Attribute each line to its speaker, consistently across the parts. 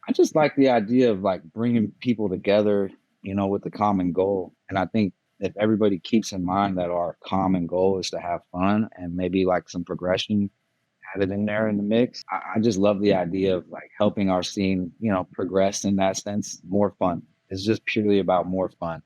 Speaker 1: I just like the idea of like bringing people together, with a common goal. And I think if everybody keeps in mind that our common goal is to have fun and maybe like some progression added in there in the mix, I just love the idea of like helping our scene, progress in that sense. More fun. It's just purely about more fun.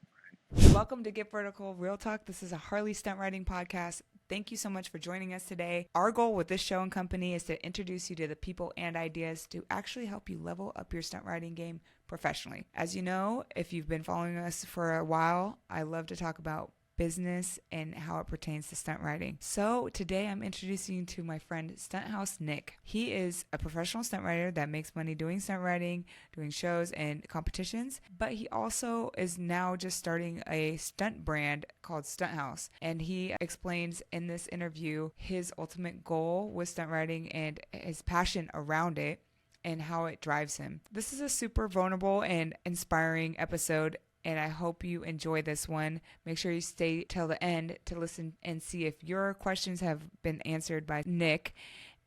Speaker 2: Welcome to Get Vertical Real Talk. This is a Harley Stunt Riding podcast. Thank you so much for joining us today. Our goal with this show and company is to introduce you to the people and ideas to actually help you level up your stunt riding game professionally. As you know, if you've been following us for a while, I love to talk about business and how it pertains to stunt riding. So today I'm introducing you to my friend Stunt House Nick. He is a professional stunt rider that makes money doing stunt riding, doing shows and competitions, but he also is now just starting a stunt brand called Stunt House. And he explains in this interview his ultimate goal with stunt riding and his passion around it and how it drives him. This is a super vulnerable and inspiring episode, and I hope you enjoy this one. Make sure you stay till the end to listen and see if your questions have been answered by Nick.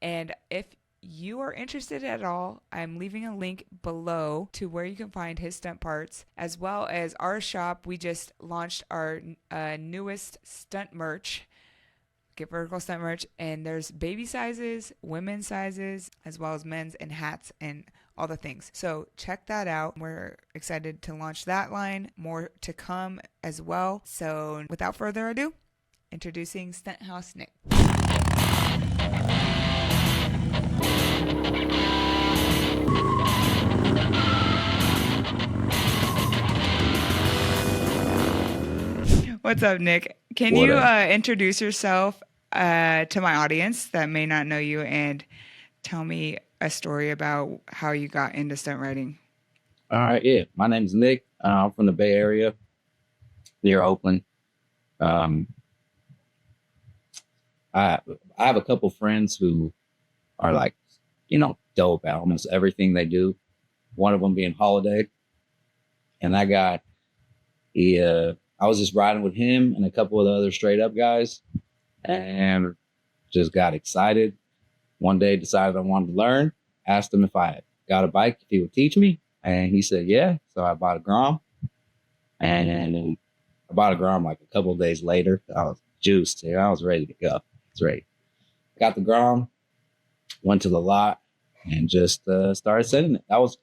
Speaker 2: And if you are interested at all, I'm leaving a link below to where you can find his stunt parts, as well as our shop. We just launched our newest stunt merch, Get Vertical Stunt merch, and there's baby sizes, women's sizes, as well as men's and hats and all the things. So check that out. We're excited to launch that line. More to come as well. So without further ado, introducing Stunt House Nick. What's up, Nick? Can
Speaker 1: What
Speaker 2: you
Speaker 1: up?
Speaker 2: introduce yourself to my audience that may not know you and tell me a story about how you got into stunt riding?
Speaker 1: All right, yeah. My name's Nick. I'm from the Bay Area, near Oakland. Um, I I have a couple friends who are like, dope at almost everything they do. One of them being Holiday, and that guy, I was just riding with him and a couple of the other straight up guys, and just got excited. One day, decided I wanted to learn. Asked him if I got a bike, if he would teach me, and he said yeah. So I bought a Grom, and I bought a Grom like a couple of days later. I was juiced. I was ready to go. I was ready. Got the Grom, went to the lot, and just started sending it. That was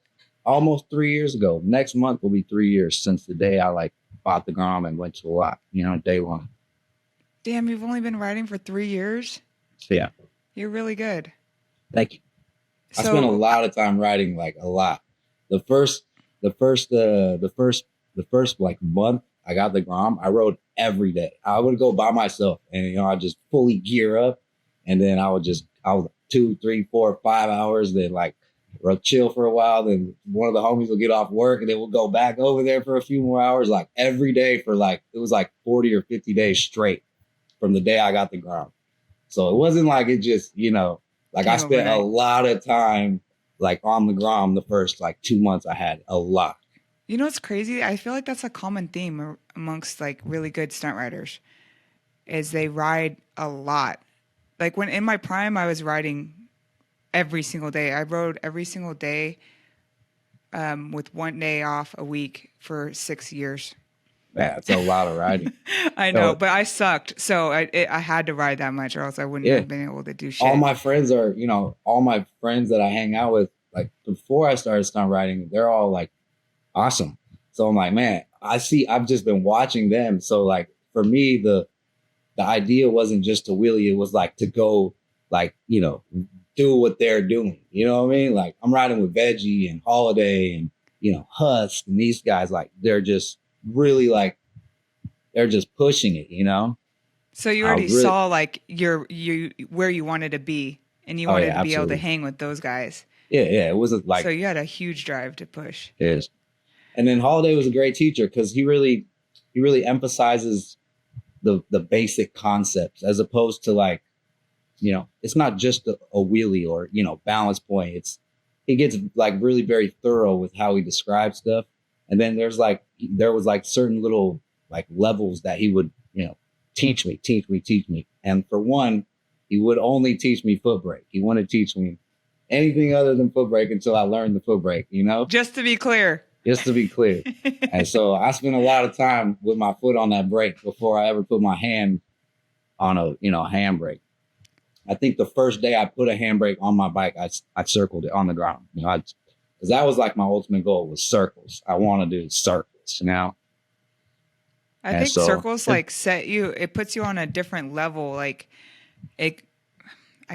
Speaker 1: almost 3 years ago. Next month will be 3 years since the day I like bought the Grom and went to the lot. Day one.
Speaker 2: Damn, you've only been riding for 3 years?
Speaker 1: So yeah,
Speaker 2: You're really good.
Speaker 1: thank you. I spent a
Speaker 2: So,
Speaker 1: lot of time riding, like a lot. The first, the first, the first like month I got the Grom, I rode every day. I would go by myself, and I just fully gear up, and then I was 2, 3, 4, 5 hours, then like chill for a while. Then one of the homies will get off work, and then we'll go back over there for a few more hours, like every day for like it was like 40 or 50 days straight from the day I got the Grom. So it wasn't like it just, like I
Speaker 2: came
Speaker 1: spent a
Speaker 2: overnight.
Speaker 1: lot of time like on the Grom the first like 2 months I had a lot.
Speaker 2: You know what's crazy? I feel like that's a common theme amongst like really good stunt riders is they ride a lot. Like when in my prime, I was riding every single day. I rode every single day with 1 day off a week for 6 years.
Speaker 1: Yeah, it's a lot of riding.
Speaker 2: I know,
Speaker 1: So
Speaker 2: but I sucked. So I had to ride that much or else I wouldn't
Speaker 1: yeah,
Speaker 2: have been able to do
Speaker 1: all
Speaker 2: shit.
Speaker 1: my friends are, all my friends that I hang out with, like before I started stunt riding, they're all like awesome. So I'm like, man, I've just been watching them. So like for me, the idea wasn't just to wheelie, it was like to go like, do what they're doing. You know what I mean? Like I'm riding with Veggie and Holiday and, Husk and these guys, like they're just really like they're just pushing it.
Speaker 2: So you
Speaker 1: I
Speaker 2: already
Speaker 1: really
Speaker 2: saw like you where you wanted to be and you
Speaker 1: Oh
Speaker 2: wanted
Speaker 1: yeah,
Speaker 2: to be able to
Speaker 1: absolutely.
Speaker 2: hang with those guys.
Speaker 1: Yeah, it was
Speaker 2: So
Speaker 1: like
Speaker 2: you had a huge drive to push.
Speaker 1: it is. And then Holiday was a great teacher because he really emphasizes the basic concepts as opposed to like, it's not just a wheelie or, balance point. He gets like really very thorough with how he describes stuff. And then there was like certain little like levels that he would, teach me. And for one, he would only teach me foot brake. He wouldn't teach me anything other than foot brake until I learned the foot brake, you know?
Speaker 2: Just to be clear.
Speaker 1: Just to be clear. And so I spent a lot of time with my foot on that brake before I ever put my hand on a, handbrake. I think the first day I put a handbrake on my bike, I circled it on the ground, because that was like my ultimate goal was circles. I want to do circles,
Speaker 2: I think circles like it puts you on a different level. Like I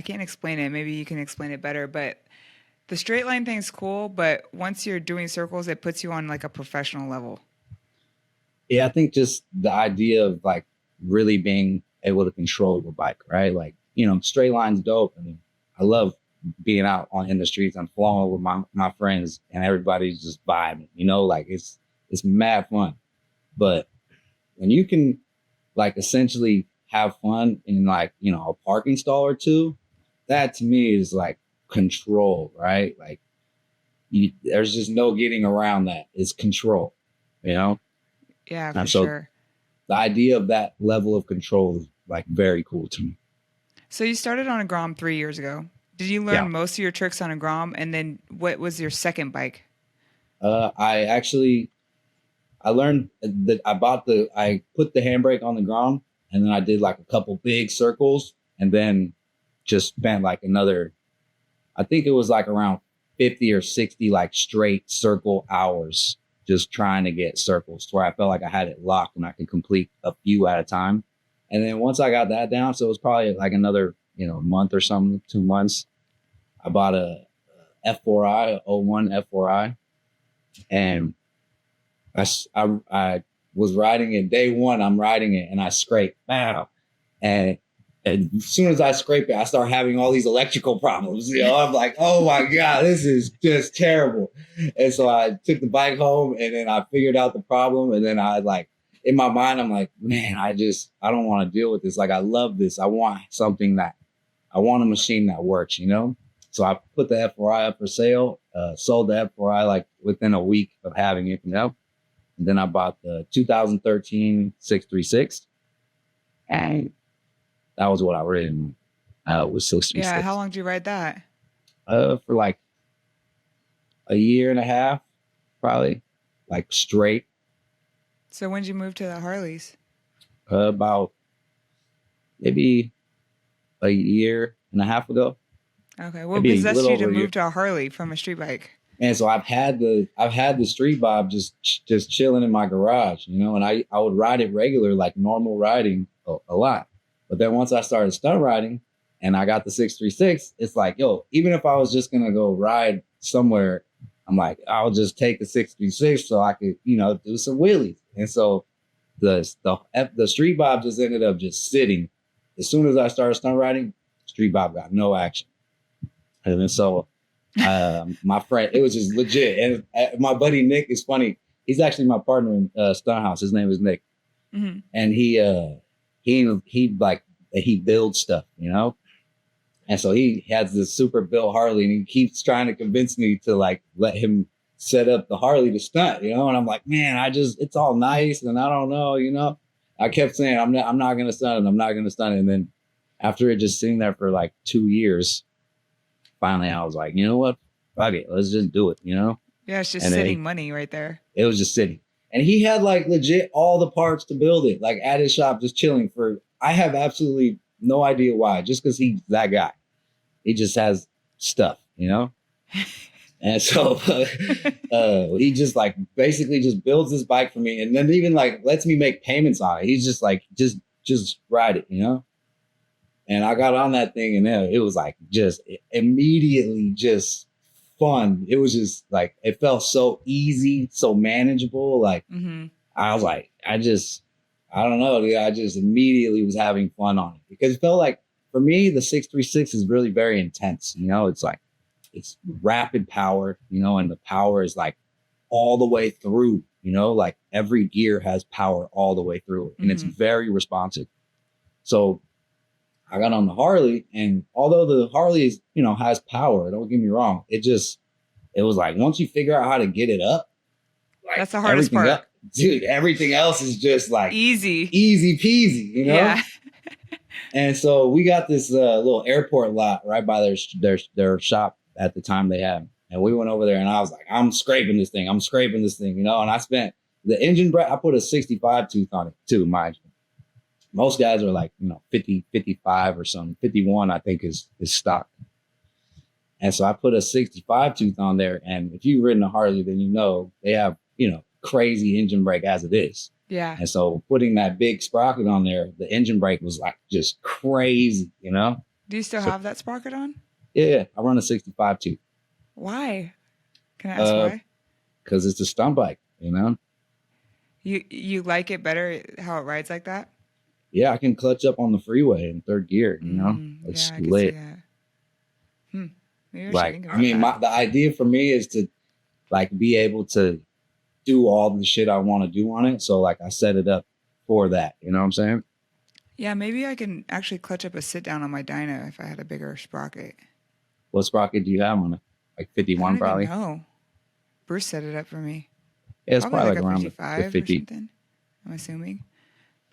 Speaker 2: can't explain it. Maybe you can explain it better, but the straight line thing's cool. But once you're doing circles, it puts you on like a professional level.
Speaker 1: Yeah. I think just the idea of like really being able to control your bike, right? Like, straight line's dope. I mean, I love being out in the streets and flowing with my friends and everybody's just vibing, like it's mad fun. But when you can like essentially have fun in like, a parking stall or two, that to me is like control, right? Like there's just no getting around that. It's control,
Speaker 2: Yeah, for sure.
Speaker 1: The idea of that level of control is like very cool to me.
Speaker 2: So you started on a Grom 3 years ago. Did you learn most of your tricks on a Grom? And then what was your second bike?
Speaker 1: I learned that I put the handbrake on the Grom, and then I did like a couple big circles, and then just spent like another, I think it was like around 50 or 60 like straight circle hours just trying to get circles to where I felt like I had it locked and I could complete a few at a time. And then once I got that down, so it was probably like another, month or something, 2 months, I bought a F4i, 01 F4i. And I was riding it day one. I'm riding it and I scrape, wow. And as soon as I scrape it, I start having all these electrical problems. I'm like, oh my God, this is just terrible. And so I took the bike home and then I figured out the problem. And then I like, in my mind, I'm like, man, I don't want to deal with this. Like, I love this. I want a machine that works, So I put the F4i up for sale, sold the F4i like within a week of having it, And then I bought the 2013 636. And that was what I ran with 636.
Speaker 2: Yeah, how long did you ride that?
Speaker 1: For like a year and a half, probably, like straight.
Speaker 2: So when did you move to the Harleys?
Speaker 1: About maybe a year and a half ago.
Speaker 2: Okay, what possessed you to move to a Harley from a street bike?
Speaker 1: And so I've had the street bob just chilling in my garage, and I would ride it regular, like normal riding a lot. But then once I started stunt riding and I got the 636, it's like, yo, even if I was just gonna go ride somewhere, I'm like, I'll just take the 636 so I could, do some wheelies. And so the street bob just ended up just sitting. As soon as I started stunt riding, street bob got no action. And then so my friend, it was just legit. And my buddy Nick is funny. He's actually my partner in Stunt House. His name is Nick. Mm-hmm. And he builds stuff, And so he has this super built Harley and he keeps trying to convince me to like let him set up the Harley to stunt, And I'm like, man, it's all nice. And I don't know, I kept saying, I'm not going to stunt it. I'm not going to stunt it. And then after it just sitting there for like 2 years, finally I was like, you know what? Fuck it. Let's just do it,
Speaker 2: Yeah, it's just sitting money right there.
Speaker 1: It was just sitting. And he had like legit all the parts to build it, like at his shop, just chilling I have absolutely no idea why, just because he's that guy. He just has stuff, And so he just like basically just builds this bike for me and then even like lets me make payments on it. He's just like, just ride it, And I got on that thing and then it was like just immediately just fun. It was just like, it felt so easy, so manageable. Like I was like, I don't know. I just immediately was having fun on it because it felt like for me, the 636 is really very intense. It's like, it's rapid power, and the power is like all the way through, like every gear has power all the way through and it's very responsive. So I got on the Harley and although the Harley is, has power, don't get me wrong. It was like, once you figure out how to get it up, like
Speaker 2: that's the hardest part.
Speaker 1: Dude, everything else is just like
Speaker 2: easy
Speaker 1: peasy,
Speaker 2: Yeah.
Speaker 1: And so we got this little airport lot right by their shop at the time they had. And we went over there and I was like, I'm scraping this thing, you know, and I spent the engine brake. I put a 65 tooth on it too, mind you. Most guys are like, 50, 55 or something. 51, I think is stock. And so I put a 65 tooth on there. And if you've ridden a Harley, then they have, crazy engine brake as it is.
Speaker 2: Yeah.
Speaker 1: And so putting that big sprocket on there, the engine brake was like just crazy,
Speaker 2: Do you still have that sprocket on?
Speaker 1: Yeah, I run a 65 tooth.
Speaker 2: Why? Can I ask why?
Speaker 1: Because it's a stunt bike,
Speaker 2: You like it better how it rides like that?
Speaker 1: Yeah, I can clutch up on the freeway in third gear, It's lit.
Speaker 2: Maybe I should think about that.
Speaker 1: The idea for me is to like be able to do all the shit I want to do on it. So like I set it up for that. You know what I'm saying?
Speaker 2: Yeah, maybe I can actually clutch up a sit down on my dyno if I had a bigger sprocket.
Speaker 1: What sprocket do you have on it? Like 51 probably?
Speaker 2: No. Bruce set it up for me.
Speaker 1: Yeah, it's probably like around
Speaker 2: 55
Speaker 1: the 50.
Speaker 2: or something, I'm assuming.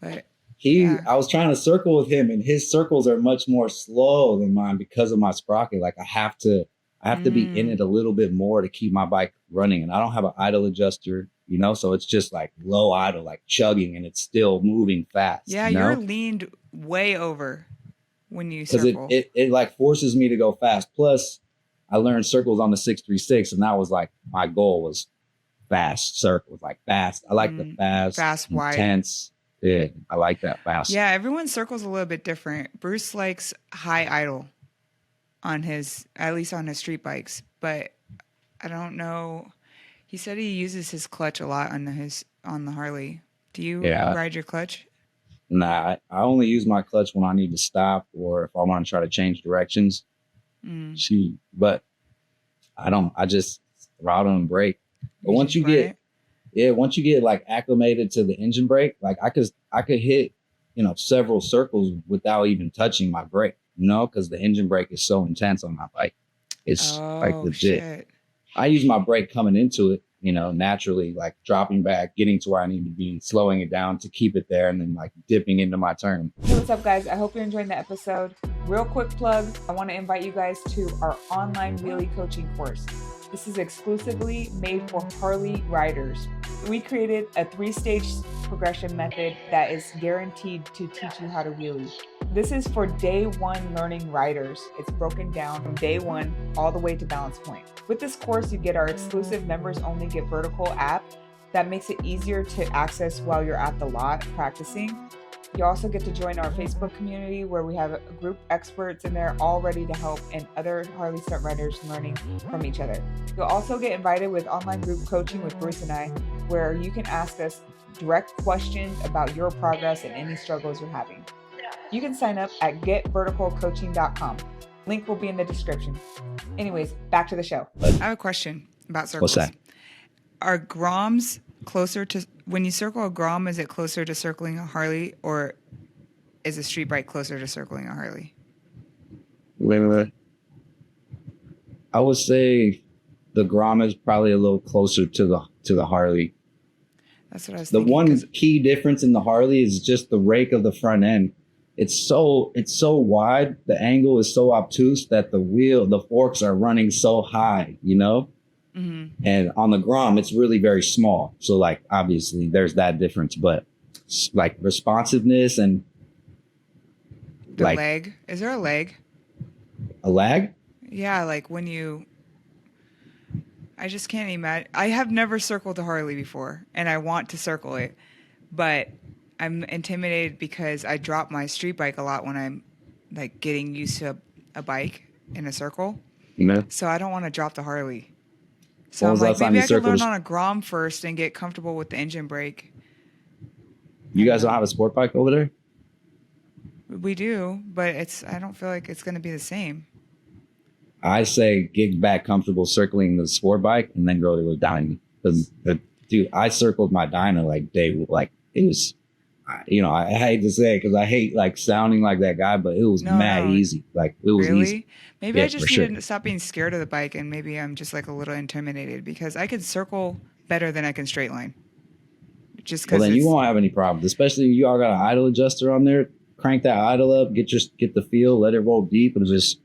Speaker 2: But
Speaker 1: I was trying to circle with him and his circles are much more slow than mine because of my sprocket. Like I have to be in it a little bit more to keep my bike running. And I don't have an idle adjuster, so it's just like low idle, like chugging and it's still moving fast.
Speaker 2: Yeah, you're leaned way over when you circle.
Speaker 1: Because it like forces me to go fast. Plus I learned circles on the 636 and that was like my goal was fast circles, like fast. I like the fast,
Speaker 2: wide,
Speaker 1: intense. Yeah, I like that fast.
Speaker 2: Yeah, everyone's circle's a little bit different. Bruce likes high idle on at least on his street bikes, but I don't know. He said he uses his clutch a lot on the Harley. Do you ride your clutch?
Speaker 1: Nah, I only use my clutch when I need to stop or if I want to try to change directions. But I don't. I just throttle and brake. But once you get like acclimated to the engine brake, like I could hit, several circles without even touching my brake, because the engine brake is so intense on my bike. It's like legit. Shit. I use my brake coming into it, naturally, like dropping back, getting to where I need to be, slowing it down to keep it there, and then like dipping into my turn.
Speaker 2: Hey, what's up, guys? I hope you're enjoying the episode. Real quick plug, I want to invite you guys to our online wheelie coaching course. This is exclusively made for Harley riders. We created a 3-stage progression method that is guaranteed to teach you how to wheelie. This is for day one learning riders. It's broken down from day one all the way to balance point. With this course, you get our exclusive members only Get Vertical app that makes it easier to access while you're at the lot practicing. You also get to join our Facebook community where we have a group experts in there all ready to help and other Harley Stunt riders learning from each other. You'll also get invited with online group coaching with Bruce and I, where you can ask us direct questions about your progress and any struggles you're having. You can sign up at getverticalcoaching.com. Link will be in the description. Anyways, back to the show. I have a question about circles.
Speaker 1: What's that?
Speaker 2: Are Groms closer to, when you circle a Grom, is it closer to circling a Harley, or is a street bike closer to circling a Harley?
Speaker 1: Wait. I would say the Grom is probably a little closer to the Harley.
Speaker 2: That's what I was
Speaker 1: thinking. The one key difference in the Harley is just the rake of the front end. It's so wide, the angle is so obtuse that the forks are running so high, Mm-hmm. And on the Grom, it's really very small. So like, obviously there's that difference, but like responsiveness and
Speaker 2: the lag. Is there a lag?
Speaker 1: A lag?
Speaker 2: Yeah. Like I just can't imagine. I have never circled a Harley before and I want to circle it, but I'm intimidated because I drop my street bike a lot when I'm like getting used to a bike in a circle. So I don't want to drop the Harley. So I'm like, maybe I could learn on a Grom first and get comfortable with the engine brake.
Speaker 1: You guys don't have a sport bike over there?
Speaker 2: We do, but I don't feel like it's going to be the same.
Speaker 1: I say get back comfortable circling the sport bike and then go to a dyno. Because, dude, I circled my dyno it was, I hate to say it because I hate like sounding like that guy, but it was mad easy. Like it was easy.
Speaker 2: Maybe I just need to stop being scared of the bike, and maybe I'm just like a little intimidated because I can circle better than I can straight line. Well, then you won't have any problems, especially if you all got an idle adjuster on there. Crank that idle up, get the feel, let it roll deep, and just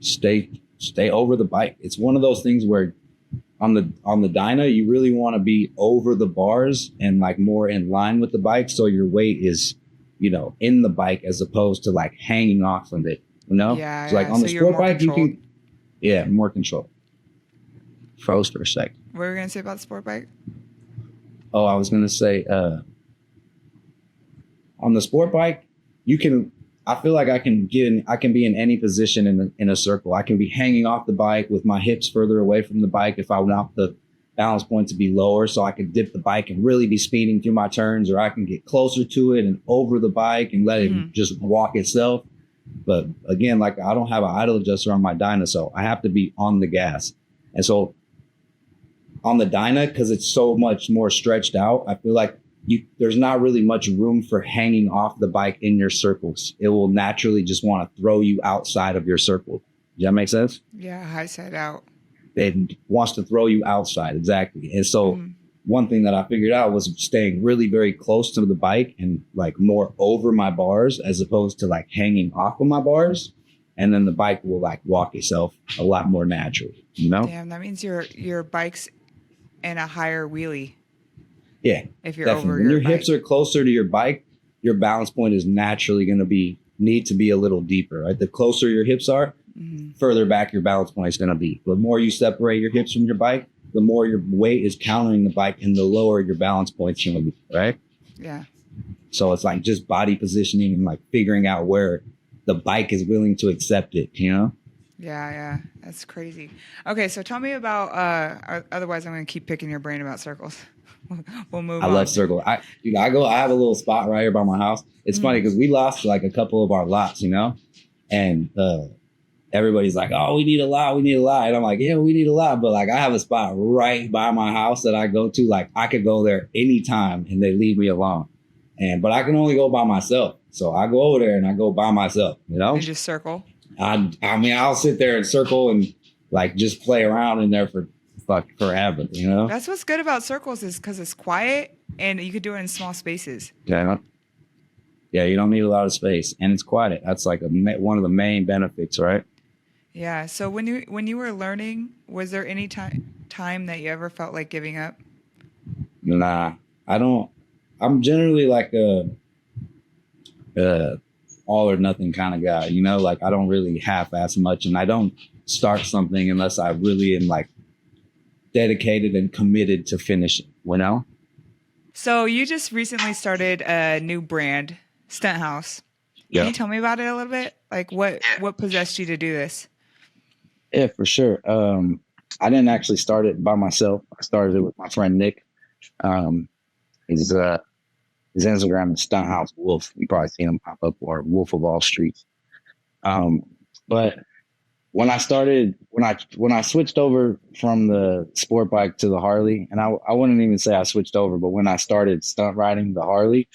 Speaker 2: stay
Speaker 1: stay over the bike. It's one of those things where on the dyna, you really want to be over the bars and like more in line with the bike, so your weight is, you know, in the bike as opposed to like hanging off of it. You know,
Speaker 2: Yeah,
Speaker 1: so like on
Speaker 2: so
Speaker 1: the
Speaker 2: you're
Speaker 1: sport
Speaker 2: more
Speaker 1: bike,
Speaker 2: controlled.
Speaker 1: you can, yeah, more control. Froze for a sec.
Speaker 2: What were you gonna say about the sport bike?
Speaker 1: Oh, I was gonna say, on the sport bike, you can. I feel like I can be in any position in a circle. I can be hanging off the bike with my hips further away from the bike if I want the balance point to be lower, so I can dip the bike and really be speeding through my turns, or I can get closer to it and over the bike and let it just walk itself. But again, like I don't have an idle adjuster on my dyna, so I have to be on the gas. And so on the dyna, because it's so much more stretched out, I feel like there's not really much room for hanging off the bike in your circles. It will naturally just want to throw you outside of your circle. Does that make sense?
Speaker 2: Yeah, high side out.
Speaker 1: It wants to throw you outside. Exactly. And so one thing that I figured out was staying really very close to the bike and like more over my bars as opposed to like hanging off of my bars. And then the bike will like walk itself a lot more naturally, you know?
Speaker 2: Damn, that means your bike's in a higher wheelie.
Speaker 1: Yeah,
Speaker 2: if you're
Speaker 1: definitely.
Speaker 2: over
Speaker 1: When your
Speaker 2: bike.
Speaker 1: hips are closer to your bike, your balance point is naturally going to need to be a little deeper, right? The closer your hips are, further back your balance point is going to be. The more you separate your hips from your bike, the more your weight is countering the bike and the lower your balance point's going to be, right?
Speaker 2: Yeah.
Speaker 1: So it's like just body positioning and like figuring out where the bike is willing to accept it, you know?
Speaker 2: Yeah, that's crazy. Okay, so tell me about, otherwise I'm going to keep picking your brain about circles. We'll move on.
Speaker 1: I love circle. I have a little spot right here by my house. It's funny because we lost like a couple of our lots, you know, and everybody's like, "Oh, we need a lot. And I'm like, "Yeah, we need a lot." But like, I have a spot right by my house that I go to. Like, I could go there anytime and they leave me alone. But I can only go by myself. So I go over there and I go by myself, you know,
Speaker 2: and just circle.
Speaker 1: I mean, I'll sit there and circle and like just play around in there for forever, you know?
Speaker 2: That's what's good about circles is because it's quiet and you could do it in small spaces.
Speaker 1: Yeah. Yeah, you don't need a lot of space and it's quiet. That's like one of the main benefits, right?
Speaker 2: Yeah. So when you were learning, was there any time that you ever felt like giving up?
Speaker 1: Nah, I don't. I'm generally like a all or nothing kind of guy, you know? Like I don't really half-ass much, and I don't start something unless I really am like dedicated and committed to finish it, you know?
Speaker 2: So you just recently started a new brand, Stunt House. Can you tell me about it a little bit? Like what possessed you to do this?
Speaker 1: Yeah, for sure. I didn't actually start it by myself. I started it with my friend Nick. His Instagram is Stunt House Wolf. You probably seen him pop up, or Wolf of All Streets. But when I switched over from the sport bike to the Harley, and I wouldn't even say I switched over, but when I started stunt riding the Harley,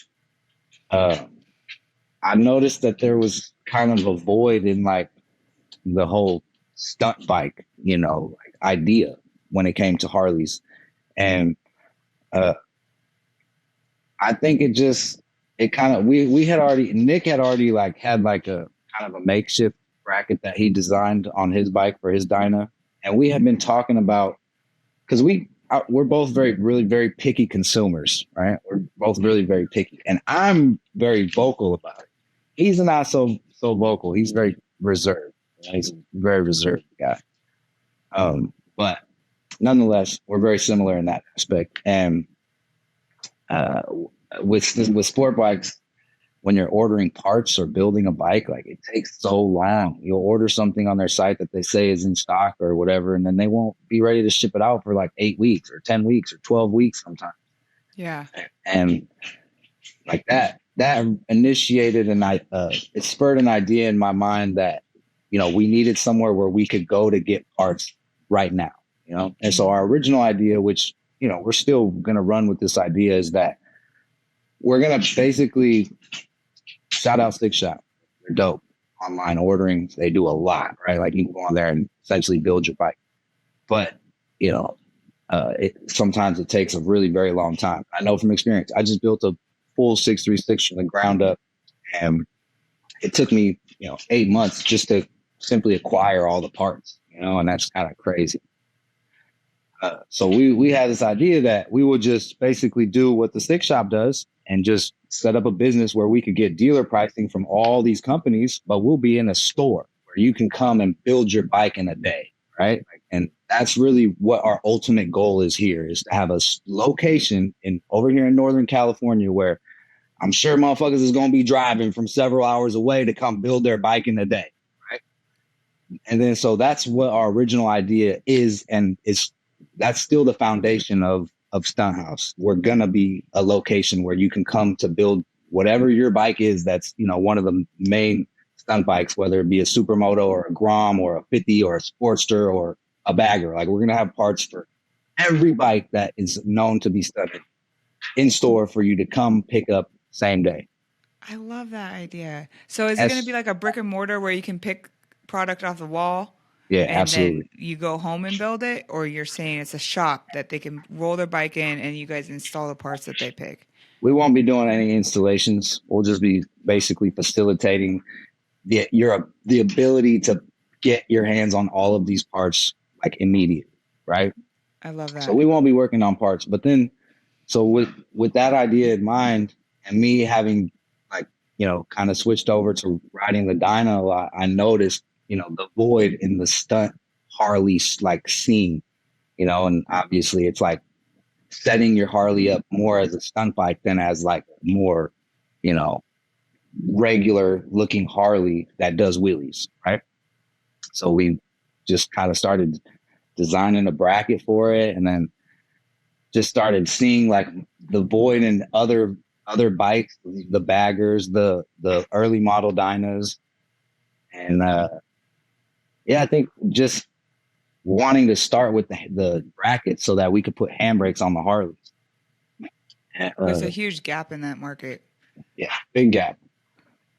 Speaker 1: I noticed that there was kind of a void in like the whole stunt bike, you know, like idea when it came to Harleys. And I think Nick had already like had like a kind of a makeshift bracket that he designed on his bike for his dyna. And we had been talking about, because we're both really, very picky consumers, right? We're both really, very picky. And I'm very vocal about it. He's not so vocal. He's very reserved. He's a very reserved guy. But nonetheless, we're very similar in that aspect. And with sport bikes, when you're ordering parts or building a bike, like it takes so long. You'll order something on their site that they say is in stock or whatever, and then they won't be ready to ship it out for like 8 weeks or 10 weeks or 12 weeks sometimes.
Speaker 2: Yeah.
Speaker 1: And like that initiated it spurred an idea in my mind that, you know, we needed somewhere where we could go to get parts right now, you know? And so our original idea, which, you know, we're still going to run with this idea, is that we're going to basically shout out Stick Shop. They're dope. Online ordering, they do a lot, right? Like you can go on there and essentially build your bike. But, you know, sometimes it takes a really, very long time. I know from experience. I just built a full 636 from the ground up, and it took me, 8 months just to simply acquire all the parts. and that's kind of crazy. So we had this idea that we would just basically do what the stick shop does and just set up a business where we could get dealer pricing from all these companies, but we'll be in a store where you can come and build your bike in a day, right? And that's really what our ultimate goal is here, is to have a location over here in Northern California where I'm sure motherfuckers is going to be driving from several hours away to come build their bike in a day, right? And then so that's what our original idea is, and that's still the foundation of Stunt House. We're gonna be a location where you can come to build whatever your bike is. That's one of the main stunt bikes, whether it be a supermoto or a Grom or a 50 or a Sportster or a bagger. Like, we're gonna have parts for every bike that is known to be stunted in store for you to come pick up same day.
Speaker 2: I love that idea. So is it going to be like a brick and mortar where you can pick product off the wall?
Speaker 1: Yeah,
Speaker 2: and
Speaker 1: absolutely.
Speaker 2: then you go home and build it? Or you're saying it's a shop that they can roll their bike in and you guys install the parts that they pick?
Speaker 1: We won't be doing any installations. We'll just be basically facilitating the ability to get your hands on all of these parts like immediately, right?
Speaker 2: I love that.
Speaker 1: So we won't be working on parts, but then, so with that idea in mind, and me having kind of switched over to riding the Dyna a lot, I noticed the void in the stunt Harley like scene, and obviously it's like setting your Harley up more as a stunt bike than as like more, regular looking Harley that does wheelies, right? So we just kind of started designing a bracket for it, and then just started seeing like the void in other bikes, the baggers, the early model Dynas, and I think just wanting to start with the bracket so that we could put handbrakes on the Harleys.
Speaker 2: There's a huge gap in that market.
Speaker 1: Yeah, big gap.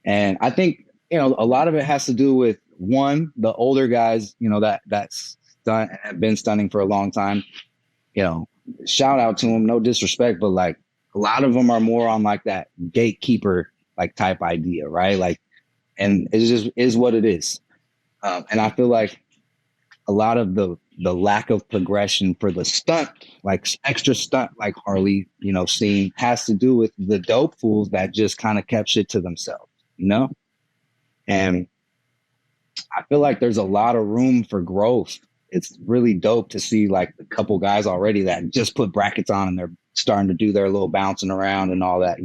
Speaker 1: And I think, a lot of it has to do with, one, the older guys, that stunt have been stunting for a long time. Shout out to them, no disrespect, but like a lot of them are more on like that gatekeeper like type idea, right? Like, and it just is what it is. And I feel like a lot of the lack of progression for the stunt, like extra stunt, like Harley, scene has to do with the dope fools that just kind of kept shit to themselves, And I feel like there's a lot of room for growth. It's really dope to see like a couple guys already that just put brackets on and they're starting to do their little bouncing around and all that,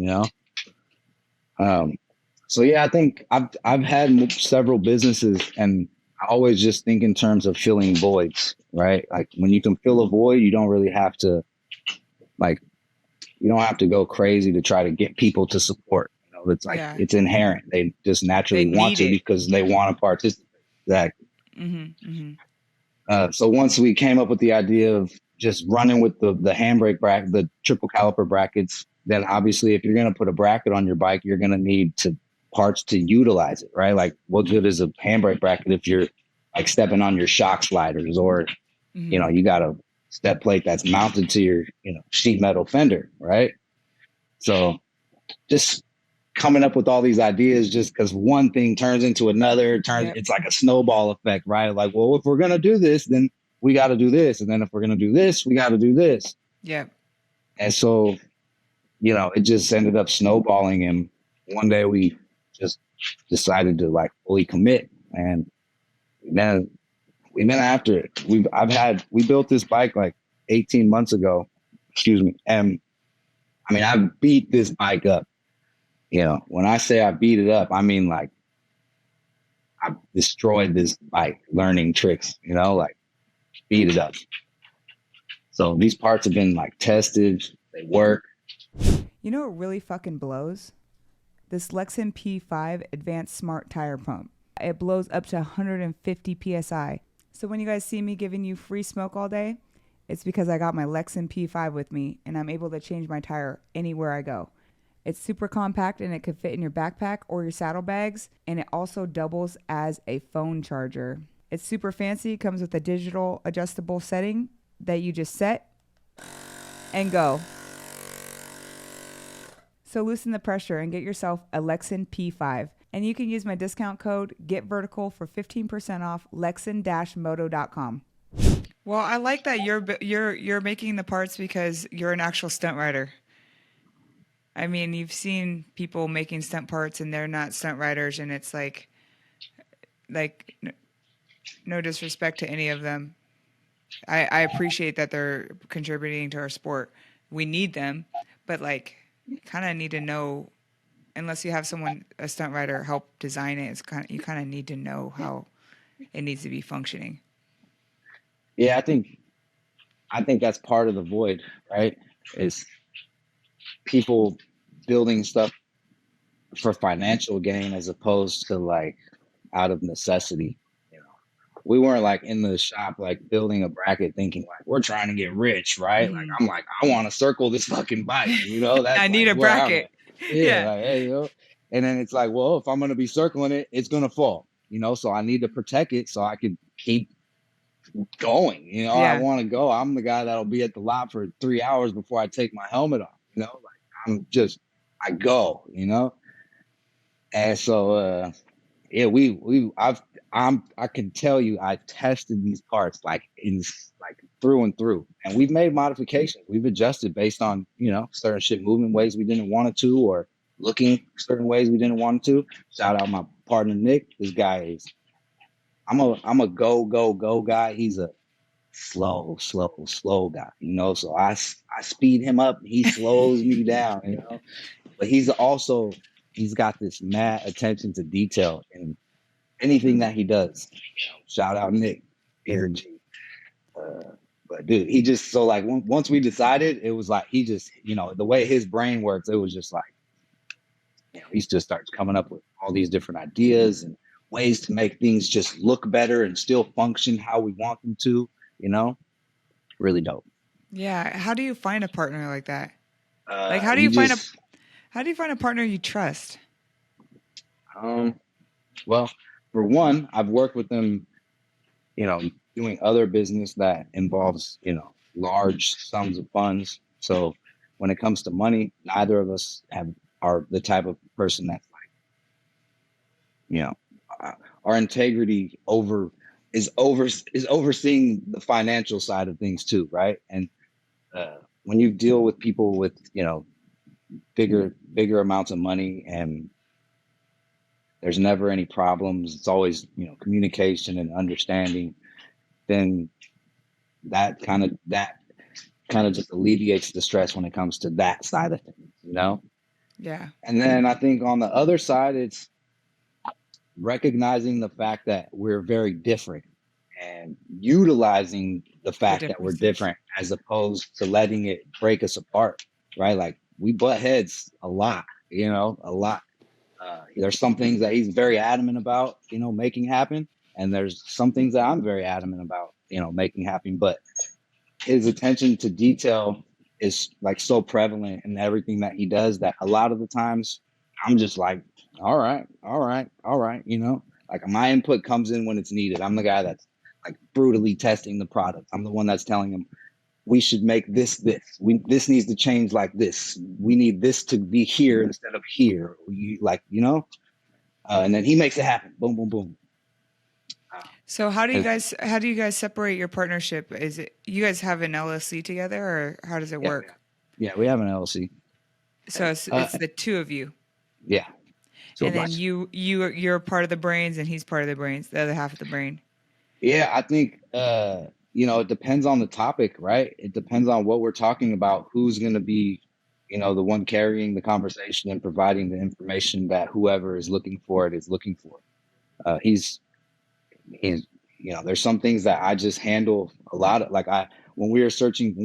Speaker 1: So yeah, I think I've had several businesses, and I always just think in terms of filling voids, right? Like when you can fill a void, you don't really have to you don't have to go crazy to try to get people to support. It's like, it's inherent. They just naturally want to because they want to participate. Exactly.
Speaker 2: Mm-hmm, mm-hmm.
Speaker 1: So once we came up with the idea of just running with the handbrake bracket, the triple caliper brackets, then obviously if you're going to put a bracket on your bike, you're going to need parts to utilize it, right? Like, what good is a handbrake bracket if you're like stepping on your shock sliders or, you got a step plate that's mounted to your, sheet metal fender, right? So just coming up with all these ideas, just because one thing turns into another, it's like a snowball effect, right? Like, well, if we're going to do this, then we got to do this. And then if we're going to do this, we got to do this.
Speaker 2: Yeah.
Speaker 1: And so, it just ended up snowballing. And one day we just decided to like fully commit. And then we've been after it. We built this bike like 18 months ago, and I mean, I beat this bike up. When I say I beat it up, I mean like I destroyed this bike learning tricks, like beat it up. So these parts have been like tested, they work.
Speaker 2: You know what really fucking blows? This LEXIN P5 Advanced Smart Tire Pump. It blows up to 150 PSI. So when you guys see me giving you free smoke all day, it's because I got my LEXIN P5 with me and I'm able to change my tire anywhere I go. It's super compact and it could fit in your backpack or your saddlebags, and it also doubles as a phone charger. It's super fancy, comes with a digital adjustable setting that you just set and go. So loosen the pressure and get yourself a LEXIN P5 And you can use my discount code GetVertical for 15% off LEXIN-moto.com. Well, I like that you're making the parts because you're an actual stunt rider. I mean, you've seen people making stunt parts and they're not stunt riders, and it's like no disrespect to any of them. I appreciate that they're contributing to our sport. We need them, but like, kind of need to know. Unless you have someone, a stunt rider, help design it, you kind of need to know how it needs to be functioning.
Speaker 1: Yeah, I think that's part of the void, right? Is people building stuff for financial gain as opposed to like out of necessity. You know, we weren't like in the shop like building a bracket thinking like we're trying to get rich, right? Like I'm like I want to circle this fucking bike, you know. That's
Speaker 2: I need
Speaker 1: like
Speaker 2: a
Speaker 1: where I'm
Speaker 2: bracket.
Speaker 1: at. Yeah, like hey, you know. And then it's like, well, if I'm gonna be circling it, it's gonna fall, you know. So I need to protect it so I can keep going. You know, I
Speaker 2: Yeah.
Speaker 1: want to go. I'm the guy that'll be at the lot for 3 hours before I take my helmet off. You know, like I go. You know, and so yeah, I can tell you I tested these parts like through and through, and we've made modifications. We've adjusted based on certain shit moving ways we didn't want it to, or looking certain ways we didn't want it to. Shout out my partner Nick. This guy is I'm a go guy. He's a slow guy, you know. So I speed him up, he slows me down, you know. But he's got this mad attention to detail in anything that he does. Shout out Nick, energy. But dude, he just so like once we decided, it was like he just the way his brain works, it was just like he just starts coming up with all these different ideas and ways to make things just look better and still function how we want them to, you know. Really dope.
Speaker 2: Yeah. How do you find a partner like that? Like,
Speaker 1: How do you find
Speaker 2: a partner you trust?
Speaker 1: Well, for one, I've worked with them, doing other business that involves, large sums of funds. So when it comes to money, neither of us are the type of person that's like, our integrity is overseeing the financial side of things too, right? And when you deal with people with bigger amounts of money, and there's never any problems, it's always communication and understanding, then that kind of just alleviates the stress when it comes to that side of things.
Speaker 2: Yeah.
Speaker 1: And then I think on the other side, it's recognizing the fact that we're very different and utilizing the fact that we're different as opposed to letting it break us apart, right? Like we butt heads a lot. There's some things that he's very adamant about, making happen. And there's some things that I'm very adamant about, making happen. But his attention to detail is like so prevalent in everything that he does that a lot of the times I'm just like, all right. Like my input comes in when it's needed. I'm the guy that's like brutally testing the product. I'm the one that's telling him we should make this. This needs to change like this. We need this to be here instead of here. And then he makes it happen. Boom, boom, boom.
Speaker 2: So how do you guys separate your partnership? Is it you guys have an LLC together, or how does it work?
Speaker 1: Yeah, we have an LLC.
Speaker 2: So it's the two of you.
Speaker 1: Yeah. So
Speaker 2: and then you're part of the brains, and he's part of the brains, the other half of the brain.
Speaker 1: Yeah, I think it depends on the topic, right? It depends on what we're talking about, who's going to be, the one carrying the conversation and providing the information that whoever is looking for it is looking for. He's there's some things that I just handle a lot of, like when we're sourcing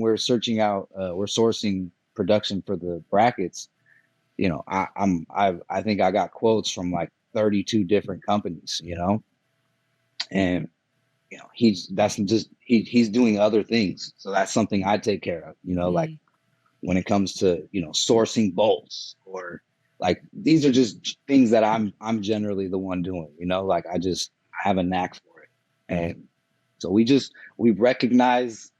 Speaker 1: production for the brackets, I think I got quotes from like 32 different companies, and he's doing other things. So that's something I take care of, like when it comes to, sourcing bolts, or like, these are just things that I'm generally the one doing, like I have a knack for it. And so we recognize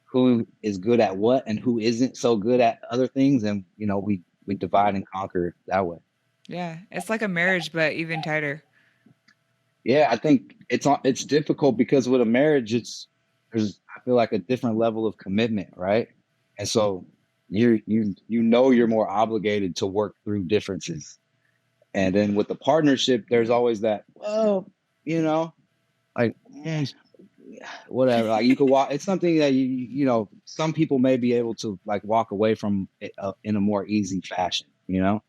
Speaker 1: who is good at what and who isn't so good at other things. And, we divide and conquer that way.
Speaker 2: Yeah, it's like a marriage, but even tighter.
Speaker 1: Yeah, I think it's difficult because with a marriage, there's I feel like a different level of commitment, right? And so you're more obligated to work through differences. And then with the partnership, there's always that, well, you know, like whatever. Like you could walk. It's something that some people may be able to like walk away from it, in a more easy fashion, than a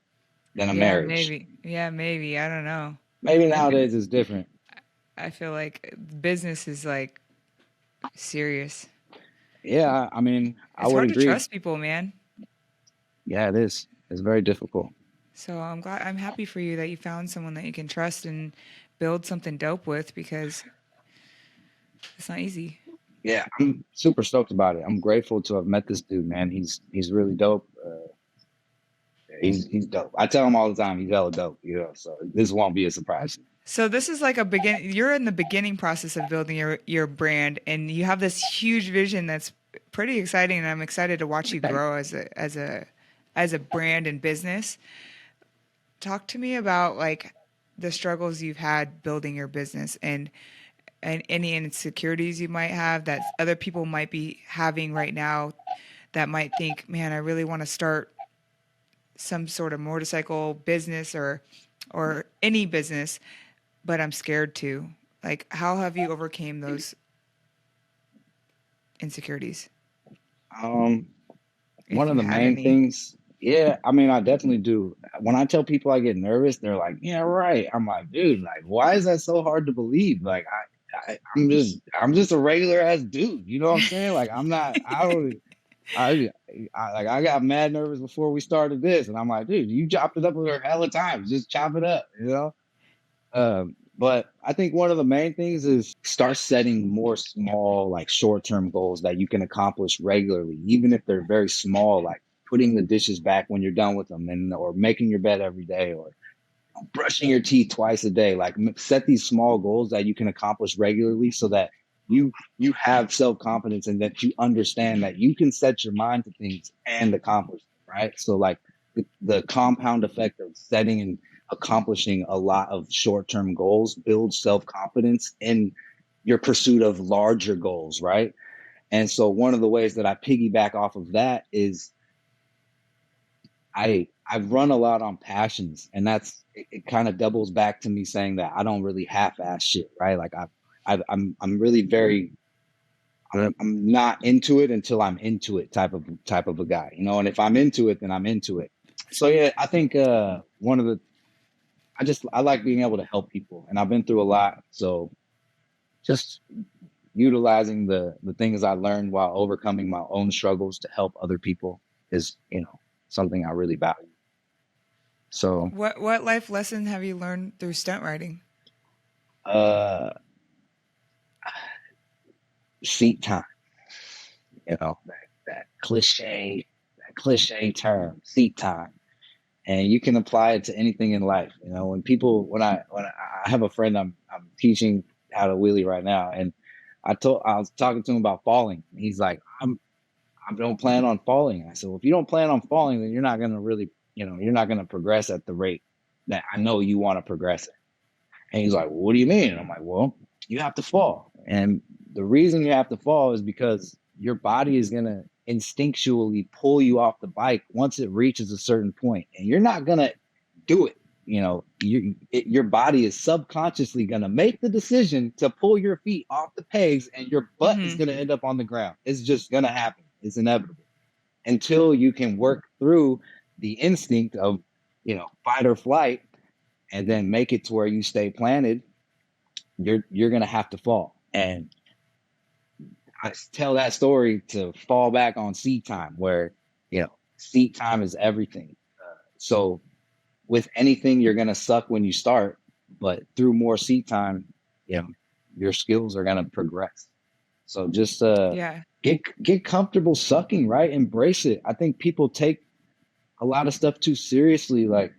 Speaker 2: Yeah,
Speaker 1: marriage.
Speaker 2: maybe. Yeah, maybe. I don't know.
Speaker 1: Maybe
Speaker 2: I
Speaker 1: nowadays it's different.
Speaker 2: I feel like business is like serious.
Speaker 1: Yeah, I mean, I
Speaker 2: It's
Speaker 1: would
Speaker 2: hard to
Speaker 1: agree.
Speaker 2: trust people, man.
Speaker 1: Yeah, it is. It's very difficult.
Speaker 2: So I'm happy for you that you found someone that you can trust and build something dope with because it's not easy.
Speaker 1: Yeah, I'm super stoked about it. I'm grateful to have met this dude, man. He's really dope. He's dope. I tell him all the time he's hella dope, So this won't be a surprise.
Speaker 2: So this is like a begin you're in the beginning process of building your brand and you have this huge vision that's pretty exciting and I'm excited to watch you grow as a brand and business. Talk to me about like the struggles you've had building your business and any insecurities you might have that other people might be having right now that might think, man, I really want to start some sort of motorcycle business or any business, but I'm scared to. Like, how have you overcame those insecurities,
Speaker 1: Um, One
Speaker 2: if
Speaker 1: of
Speaker 2: you
Speaker 1: the
Speaker 2: have
Speaker 1: main
Speaker 2: any?
Speaker 1: things, yeah, I mean, I definitely do. When I tell people I get nervous, they're like, "Yeah, right." I'm like, "Dude, like, why is that so hard to believe?" Like, I'm just a regular ass dude. You know what I'm saying? Like, I'm not. I don't. I got mad nervous before we started this, and I'm like, "Dude, you chopped it up with her hella times. Just chop it up." But I think one of the main things is start setting more small, like short-term goals that you can accomplish regularly, even if they're very small, like putting the dishes back when you're done with them, and or making your bed every day, or brushing your teeth twice a day. Like set these small goals that you can accomplish regularly, so that you have self-confidence and that you understand that you can set your mind to things and accomplish them, right? So like the compound effect of setting and accomplishing a lot of short-term goals builds self-confidence in your pursuit of larger goals, right? And so one of the ways that I piggyback off of that is I've run a lot on passions, and it kind of doubles back to me saying that I don't really half-ass shit, right? Like I'm really very I'm not into it until I'm into it type of a guy, and if I'm into it, then I'm into it. So yeah, I think one of the I like being able to help people, and I've been through a lot, so just utilizing the things I learned while overcoming my own struggles to help other people is something I really value. So
Speaker 2: What life lesson have you learned through stunt riding?
Speaker 1: uh seat time, that cliche term, seat time. And you can apply it to anything in life. When I have a friend I'm teaching how to wheelie right now, and I was talking to him about falling. He's like, I don't plan on falling. I said, well, if you don't plan on falling, then you're not gonna really, you're not gonna progress at the rate that I know you want to progress at. And he's like, well, what do you mean? And I'm like, well, you have to fall. And the reason you have to fall is because your body is going to instinctually pull you off the bike once it reaches a certain point. And you're not going to do it. Your body is subconsciously going to make the decision to pull your feet off the pegs, and your butt is
Speaker 2: Mm-hmm.
Speaker 1: going to end up on the ground. It's just going to happen. It's inevitable until you can work through the instinct of, fight or flight, and then make it to where you stay planted. You're gonna have to fall. And I tell that story to fall back on seat time, where seat time is everything. So with anything, you're gonna suck when you start, but through more seat time, you know your skills are gonna progress. So just
Speaker 2: Yeah.
Speaker 1: get comfortable sucking, right? Embrace it. I think people take a lot of stuff too seriously. Like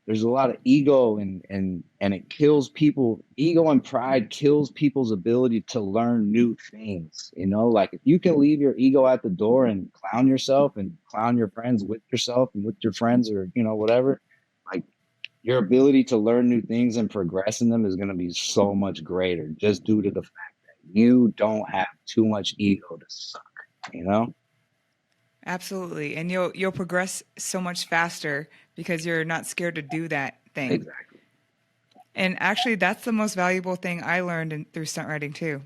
Speaker 1: there's a lot of ego, and it kills people. Ego and pride kills people's ability to learn new things. Like if you can leave your ego at the door and clown yourself and clown your friends with yourself and with your friends, or whatever, like your ability to learn new things and progress in them is going to be so much greater just due to the fact that you don't have too much ego to suck, you know?
Speaker 2: Absolutely. And you'll progress so much faster because you're not scared to do that thing.
Speaker 1: Exactly.
Speaker 2: And actually that's the most valuable thing I learned through stunt riding too,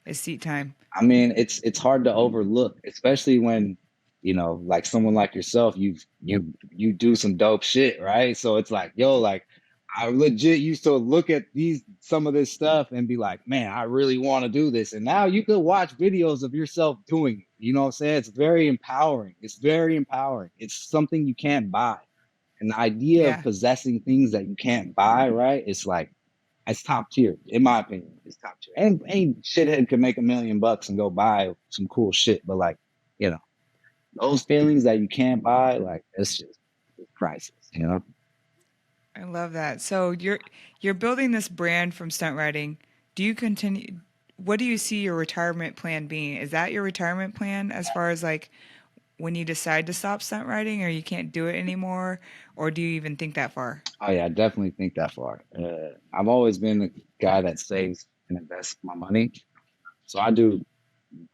Speaker 2: is seat time.
Speaker 1: I mean, it's hard to overlook, especially when, like someone like yourself, you do some dope shit, right? So it's like, yo, like I legit used to look at some of this stuff and be like, man, I really want to do this. And now you could watch videos of yourself doing it. You know what I'm saying? It's very empowering. It's very empowering. It's something you can't buy. And the idea of
Speaker 2: Yeah.
Speaker 1: possessing things that you can't buy, right? It's like it's top tier, in my opinion. It's top tier. And any shithead could make $1 million and go buy some cool shit. But like, you know, those feelings that you can't buy, like it's priceless, you know?
Speaker 2: I love that. So you're building this brand from stunt riding. Do you continue? What do you see your retirement plan being? Is that your retirement plan as far as like when you decide to stop stunt riding or you can't do it anymore, or do you even think that far?
Speaker 1: Oh yeah, I definitely think that far. I've always been a guy that saves and invests my money. So I do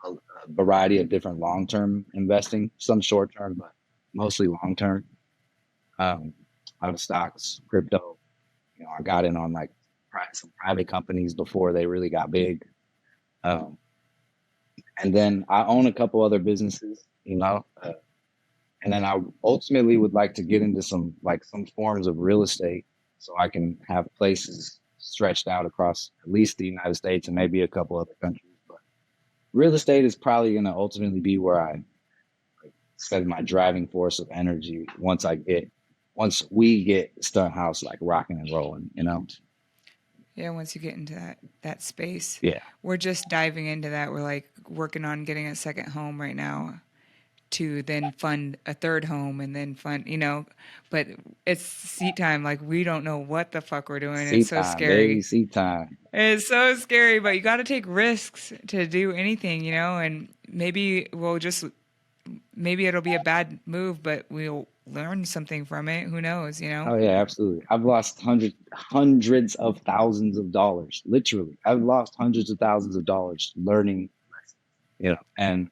Speaker 1: a variety of different long-term investing, some short-term, but mostly long-term. Um, out of stocks, crypto. I got in on like some private companies before they really got big. Um, and then I own a couple other businesses, and then I ultimately would like to get into some forms of real estate so I can have places stretched out across at least the United States and maybe a couple other countries. But real estate is probably going to ultimately be where I spend my driving force of energy once we get Stunt House like rocking and rolling.
Speaker 2: Yeah, once you get into that space.
Speaker 1: Yeah.
Speaker 2: We're just diving into that. We're like working on getting a second home right now to then fund a third home and then fund, but it's seat time. Like we don't know what the fuck we're doing. It's
Speaker 1: Seat
Speaker 2: so
Speaker 1: time, baby,
Speaker 2: scary.
Speaker 1: seat time.
Speaker 2: It's so scary, but you got to take risks to do anything, and maybe it'll be a bad move, but we'll learn something from it. Who knows?
Speaker 1: Oh yeah, absolutely. I've lost hundreds of thousands of dollars. Literally, I've lost hundreds of thousands of dollars learning, and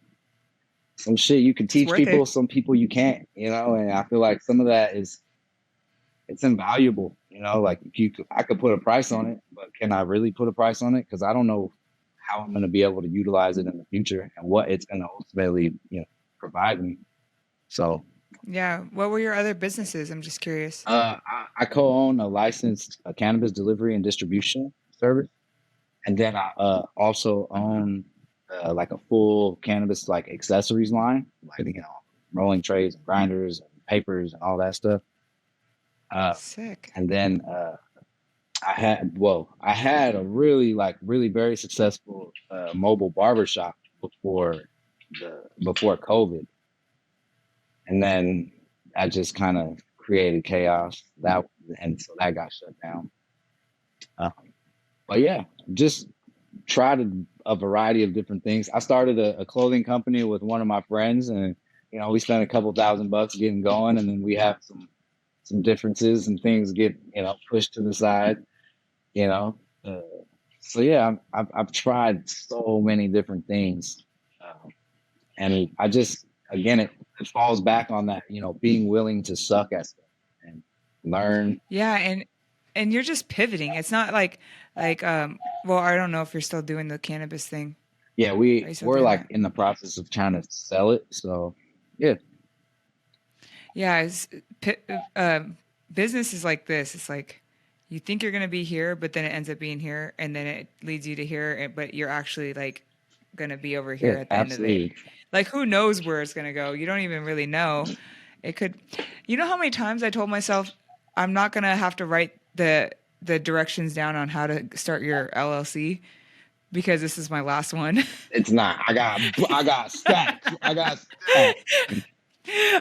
Speaker 1: some shit you can
Speaker 2: It's
Speaker 1: teach
Speaker 2: worth
Speaker 1: people,
Speaker 2: it.
Speaker 1: some people you can't, and I feel like some of that it's invaluable, like I could put a price on it, but can I really put a price on it? Because I don't know how I'm going to be able to utilize it in the future and what it's going to ultimately, provide me. So,
Speaker 2: Yeah. What were your other businesses? I'm just curious.
Speaker 1: I co-own a licensed cannabis delivery and distribution service, and then I also own like a full cannabis like accessories line, like rolling trays, and grinders, and papers, and all that stuff. Uh,
Speaker 2: Sick.
Speaker 1: and then I had a really very successful mobile barbershop before COVID, and then I just kind of created chaos and so that got shut down. Um, but yeah, just tried a variety of different things. I started a clothing company with one of my friends, and we spent a couple $1,000 getting going, and then we have some differences and things get pushed to the side. You know, uh, so yeah, I've tried so many different things, and I just again it falls back on that being willing to suck at stuff and learn.
Speaker 2: Yeah, and you're just pivoting. It's not like well, I don't know if you're still doing the cannabis thing.
Speaker 1: Yeah,
Speaker 2: Are you still
Speaker 1: we're
Speaker 2: doing
Speaker 1: like
Speaker 2: that?
Speaker 1: in the process of trying to sell it. So yeah,
Speaker 2: Yeah, business is like this. It's like you think you're gonna be here, but then it ends up being here, and then it leads you to here, but you're actually like gonna be over here
Speaker 1: yeah,
Speaker 2: at the end of it.
Speaker 1: absolutely.
Speaker 2: Like who knows where it's gonna go? You don't even really know. It could. You know how many times I told myself I'm not gonna have to write the directions down on how to start your LLC because this is my last one.
Speaker 1: It's not. I got stacks. I got stacks.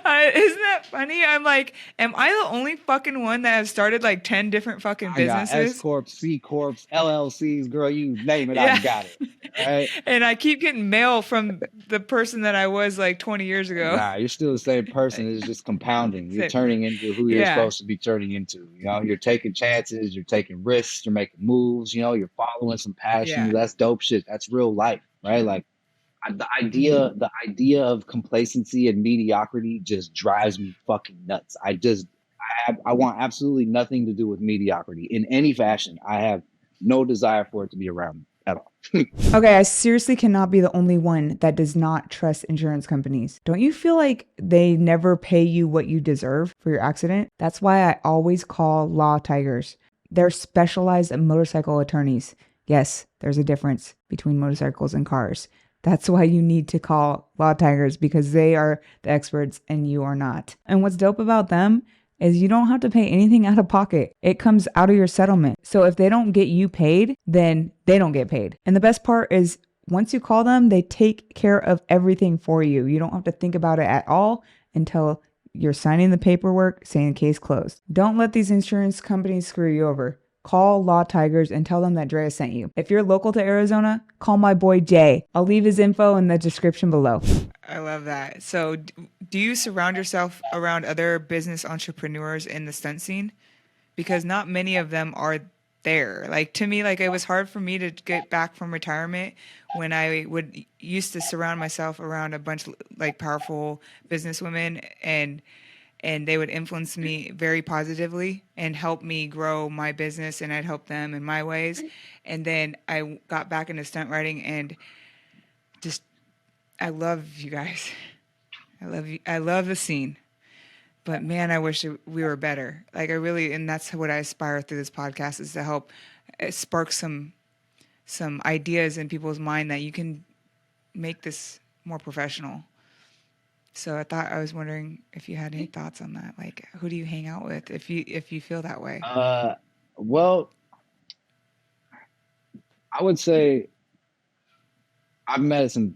Speaker 2: I Isn't that funny? I'm like, am I the only fucking one that has started like 10 different fucking
Speaker 1: I got S
Speaker 2: businesses?
Speaker 1: corps, C corps, LLCs, girl, you name it, I
Speaker 2: Yeah.
Speaker 1: got it. Right?
Speaker 2: And I keep getting mail from the person that I was like 20 years ago.
Speaker 1: Nah, you're still the same person. It's just compounding. You're
Speaker 2: So,
Speaker 1: turning into who you're
Speaker 2: yeah.
Speaker 1: supposed to be turning into. You know, you're taking chances, you're taking risks, you're making moves. You know, you're following some passion.
Speaker 2: Yeah.
Speaker 1: That's dope shit. That's real life, right? Like the idea of complacency and mediocrity just drives me fucking nuts. I want absolutely nothing to do with mediocrity in any fashion. I have no desire for it to be around me at all.
Speaker 2: Okay, I seriously cannot be the only one that does not trust insurance companies. Don't you feel like they never pay you what you deserve for your accident? That's why I always call Law Tigers. They're specialized motorcycle attorneys. Yes, there's a difference between motorcycles and cars. That's why you need to call Law Tigers, because they are the experts and you are not. And what's dope about them is you don't have to pay anything out of pocket. It comes out of your settlement. So if they don't get you paid, then they don't get paid. And the best part is once you call them, they take care of everything for you. You don't have to think about it at all until you're signing the paperwork saying case closed. Don't let these insurance companies screw you over. Call Law Tigers and tell them that Drea sent you. If you're local to Arizona, call my boy Jay. I'll leave his info in the description below. I love that. So, do you surround yourself around other business entrepreneurs in the stunt scene? Because not many of them are there. Like to me, like it was hard for me to get back from retirement when I would used to surround myself around a bunch of like powerful businesswomen and they would influence me very positively and help me grow my business and I'd help them in my ways. And then I got back into stunt riding and just I love you guys. I love you. I love the scene. But man, I wish we were better. Like I really, and that's what I aspire through this podcast is to help spark some ideas in people's mind that you can make this more professional. So I was wondering if you had any thoughts on that. Like, who do you hang out with if you feel that way?
Speaker 1: Well, I would say I've met some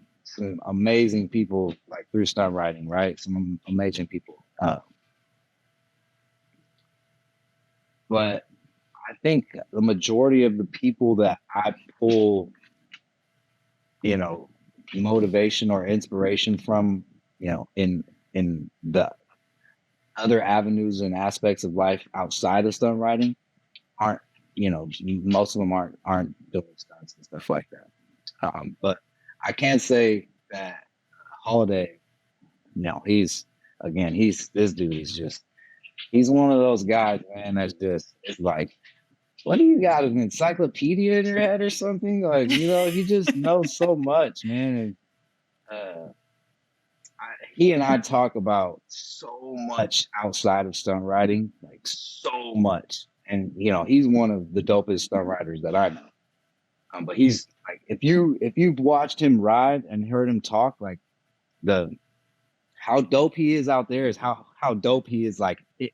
Speaker 1: amazing people like through stunt riding, right? Some amazing people. But I think the majority of the people that I pull, you know, motivation or inspiration from, you know, in the other avenues and aspects of life outside of stunt riding aren't, you know, most of them aren't doing stunts and stuff like that. But I can say that Holiday, you know, he's this dude is just he's one of those guys, man, that's just it's like, what do you got, an encyclopedia in your head or something? Like, you know, he just knows so much, man. And he and I talk about so much outside of stunt riding, like so much. And you know, he's one of the dopest stunt riders that I know. But he's like, if you've watched him ride and heard him talk, like the how dope he is out there is how dope he is like in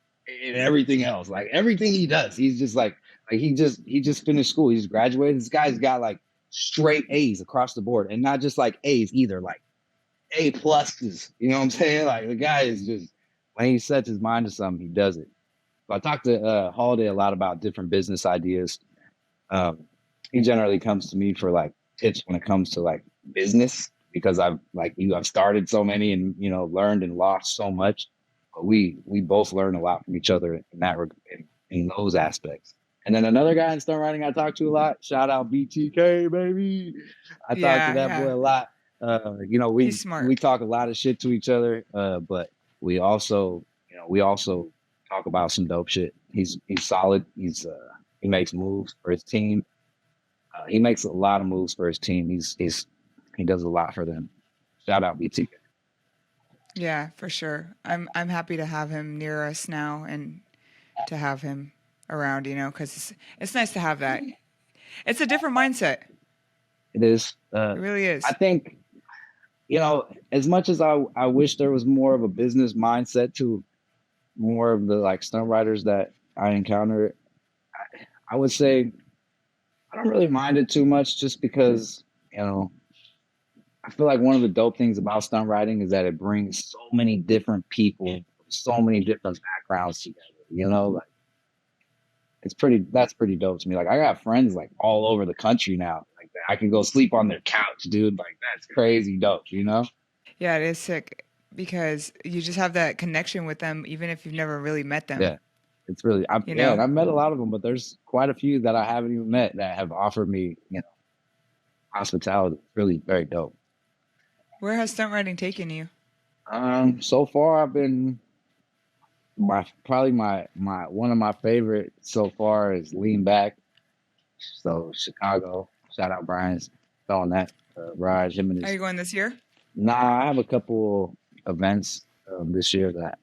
Speaker 1: everything else. Like everything he does, he's just like he just finished school. He just graduated. This guy's got like straight A's across the board, and not just like A's either, like A pluses. You know what I'm saying? Like the guy is just when he sets his mind to something, he does it. So I talked to Holiday a lot about different business ideas. He generally comes to me for like tips when it comes to like business because I've started so many and you know learned and lost so much. But we both learn a lot from each other in that in those aspects. And then another guy in stunt riding I talk to a lot. Shout out BTK baby. I talk to that boy a lot. You know
Speaker 2: He's smart.
Speaker 1: we talk a lot of shit to each other. But we also talk about some dope shit. He's solid. He makes moves for his team. He makes a lot of moves for his team. He does a lot for them. Shout out BTK.
Speaker 2: Yeah, for sure. I'm happy to have him near us now and to have him around, you know, because it's nice to have that. It's a different mindset.
Speaker 1: It is.
Speaker 2: It really is.
Speaker 1: I think, you know, as much as I wish there was more of a business mindset to more of the like stunt riders that I encounter, I would say I don't really mind it too much just because, you know, I feel like one of the dope things about stunt riding is that it brings so many different people, so many different backgrounds together. You know, like that's pretty dope to me. Like I got friends like all over the country now. Like I can go sleep on their couch, dude. Like that's crazy dope, you know?
Speaker 2: Yeah, it is sick because you just have that connection with them, even if you've never really met them.
Speaker 1: Yeah. It's really,
Speaker 2: You
Speaker 1: yeah, and
Speaker 2: know,
Speaker 1: I've met a lot of them, but there's quite a few that I haven't even met that have offered me, hospitality. It's really very dope.
Speaker 2: where has stunt riding taken you?
Speaker 1: So far I've been my one of my favorite so far is Lean Back. So Chicago, shout out Brian's on that ride. Him and
Speaker 2: Are
Speaker 1: his
Speaker 2: you going this year?
Speaker 1: Nah, I have a couple events this year that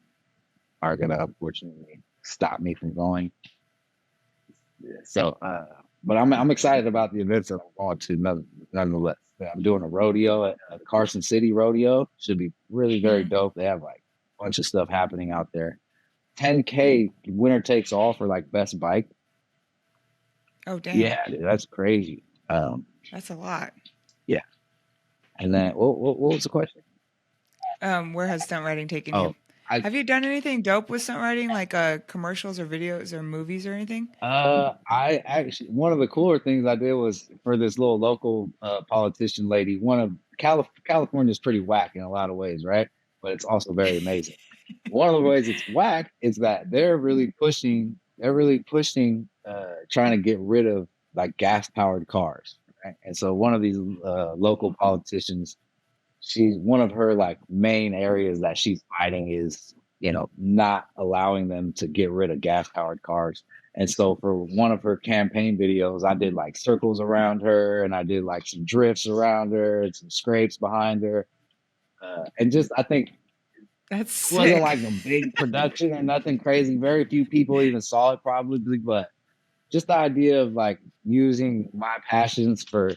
Speaker 1: are gonna unfortunately stop me from going. So, but I'm excited about the events that I'm going to nonetheless. Yeah, I'm doing a rodeo at Carson City Rodeo. Should be really very
Speaker 2: Mm.
Speaker 1: dope. They have like a bunch of stuff happening out there. 10K winner takes all for like best bike.
Speaker 2: Oh, dang.
Speaker 1: Yeah, dude, that's crazy.
Speaker 2: That's a lot.
Speaker 1: Yeah. And then what was the question?
Speaker 2: Where has stunt riding taken you?
Speaker 1: Oh, I
Speaker 2: Have you done anything dope with stunt riding, like commercials or videos or movies or anything?
Speaker 1: I actually one of the cooler things I did was for this little local politician lady. One of California is pretty whack in a lot of ways, right? But it's also very amazing. One of the ways it's whack is that they're really pushing, trying to get rid of like gas powered cars, right? And so one of these local politicians, she's one of her like main areas that she's fighting is not allowing them to get rid of gas powered cars. And so for one of her campaign videos I did like circles around her and I did like some drifts around her and some scrapes behind her, and just I think
Speaker 2: That's
Speaker 1: it wasn't
Speaker 2: sick.
Speaker 1: like a big production or nothing crazy. Very few people even saw it probably, but just the idea of like using my passions for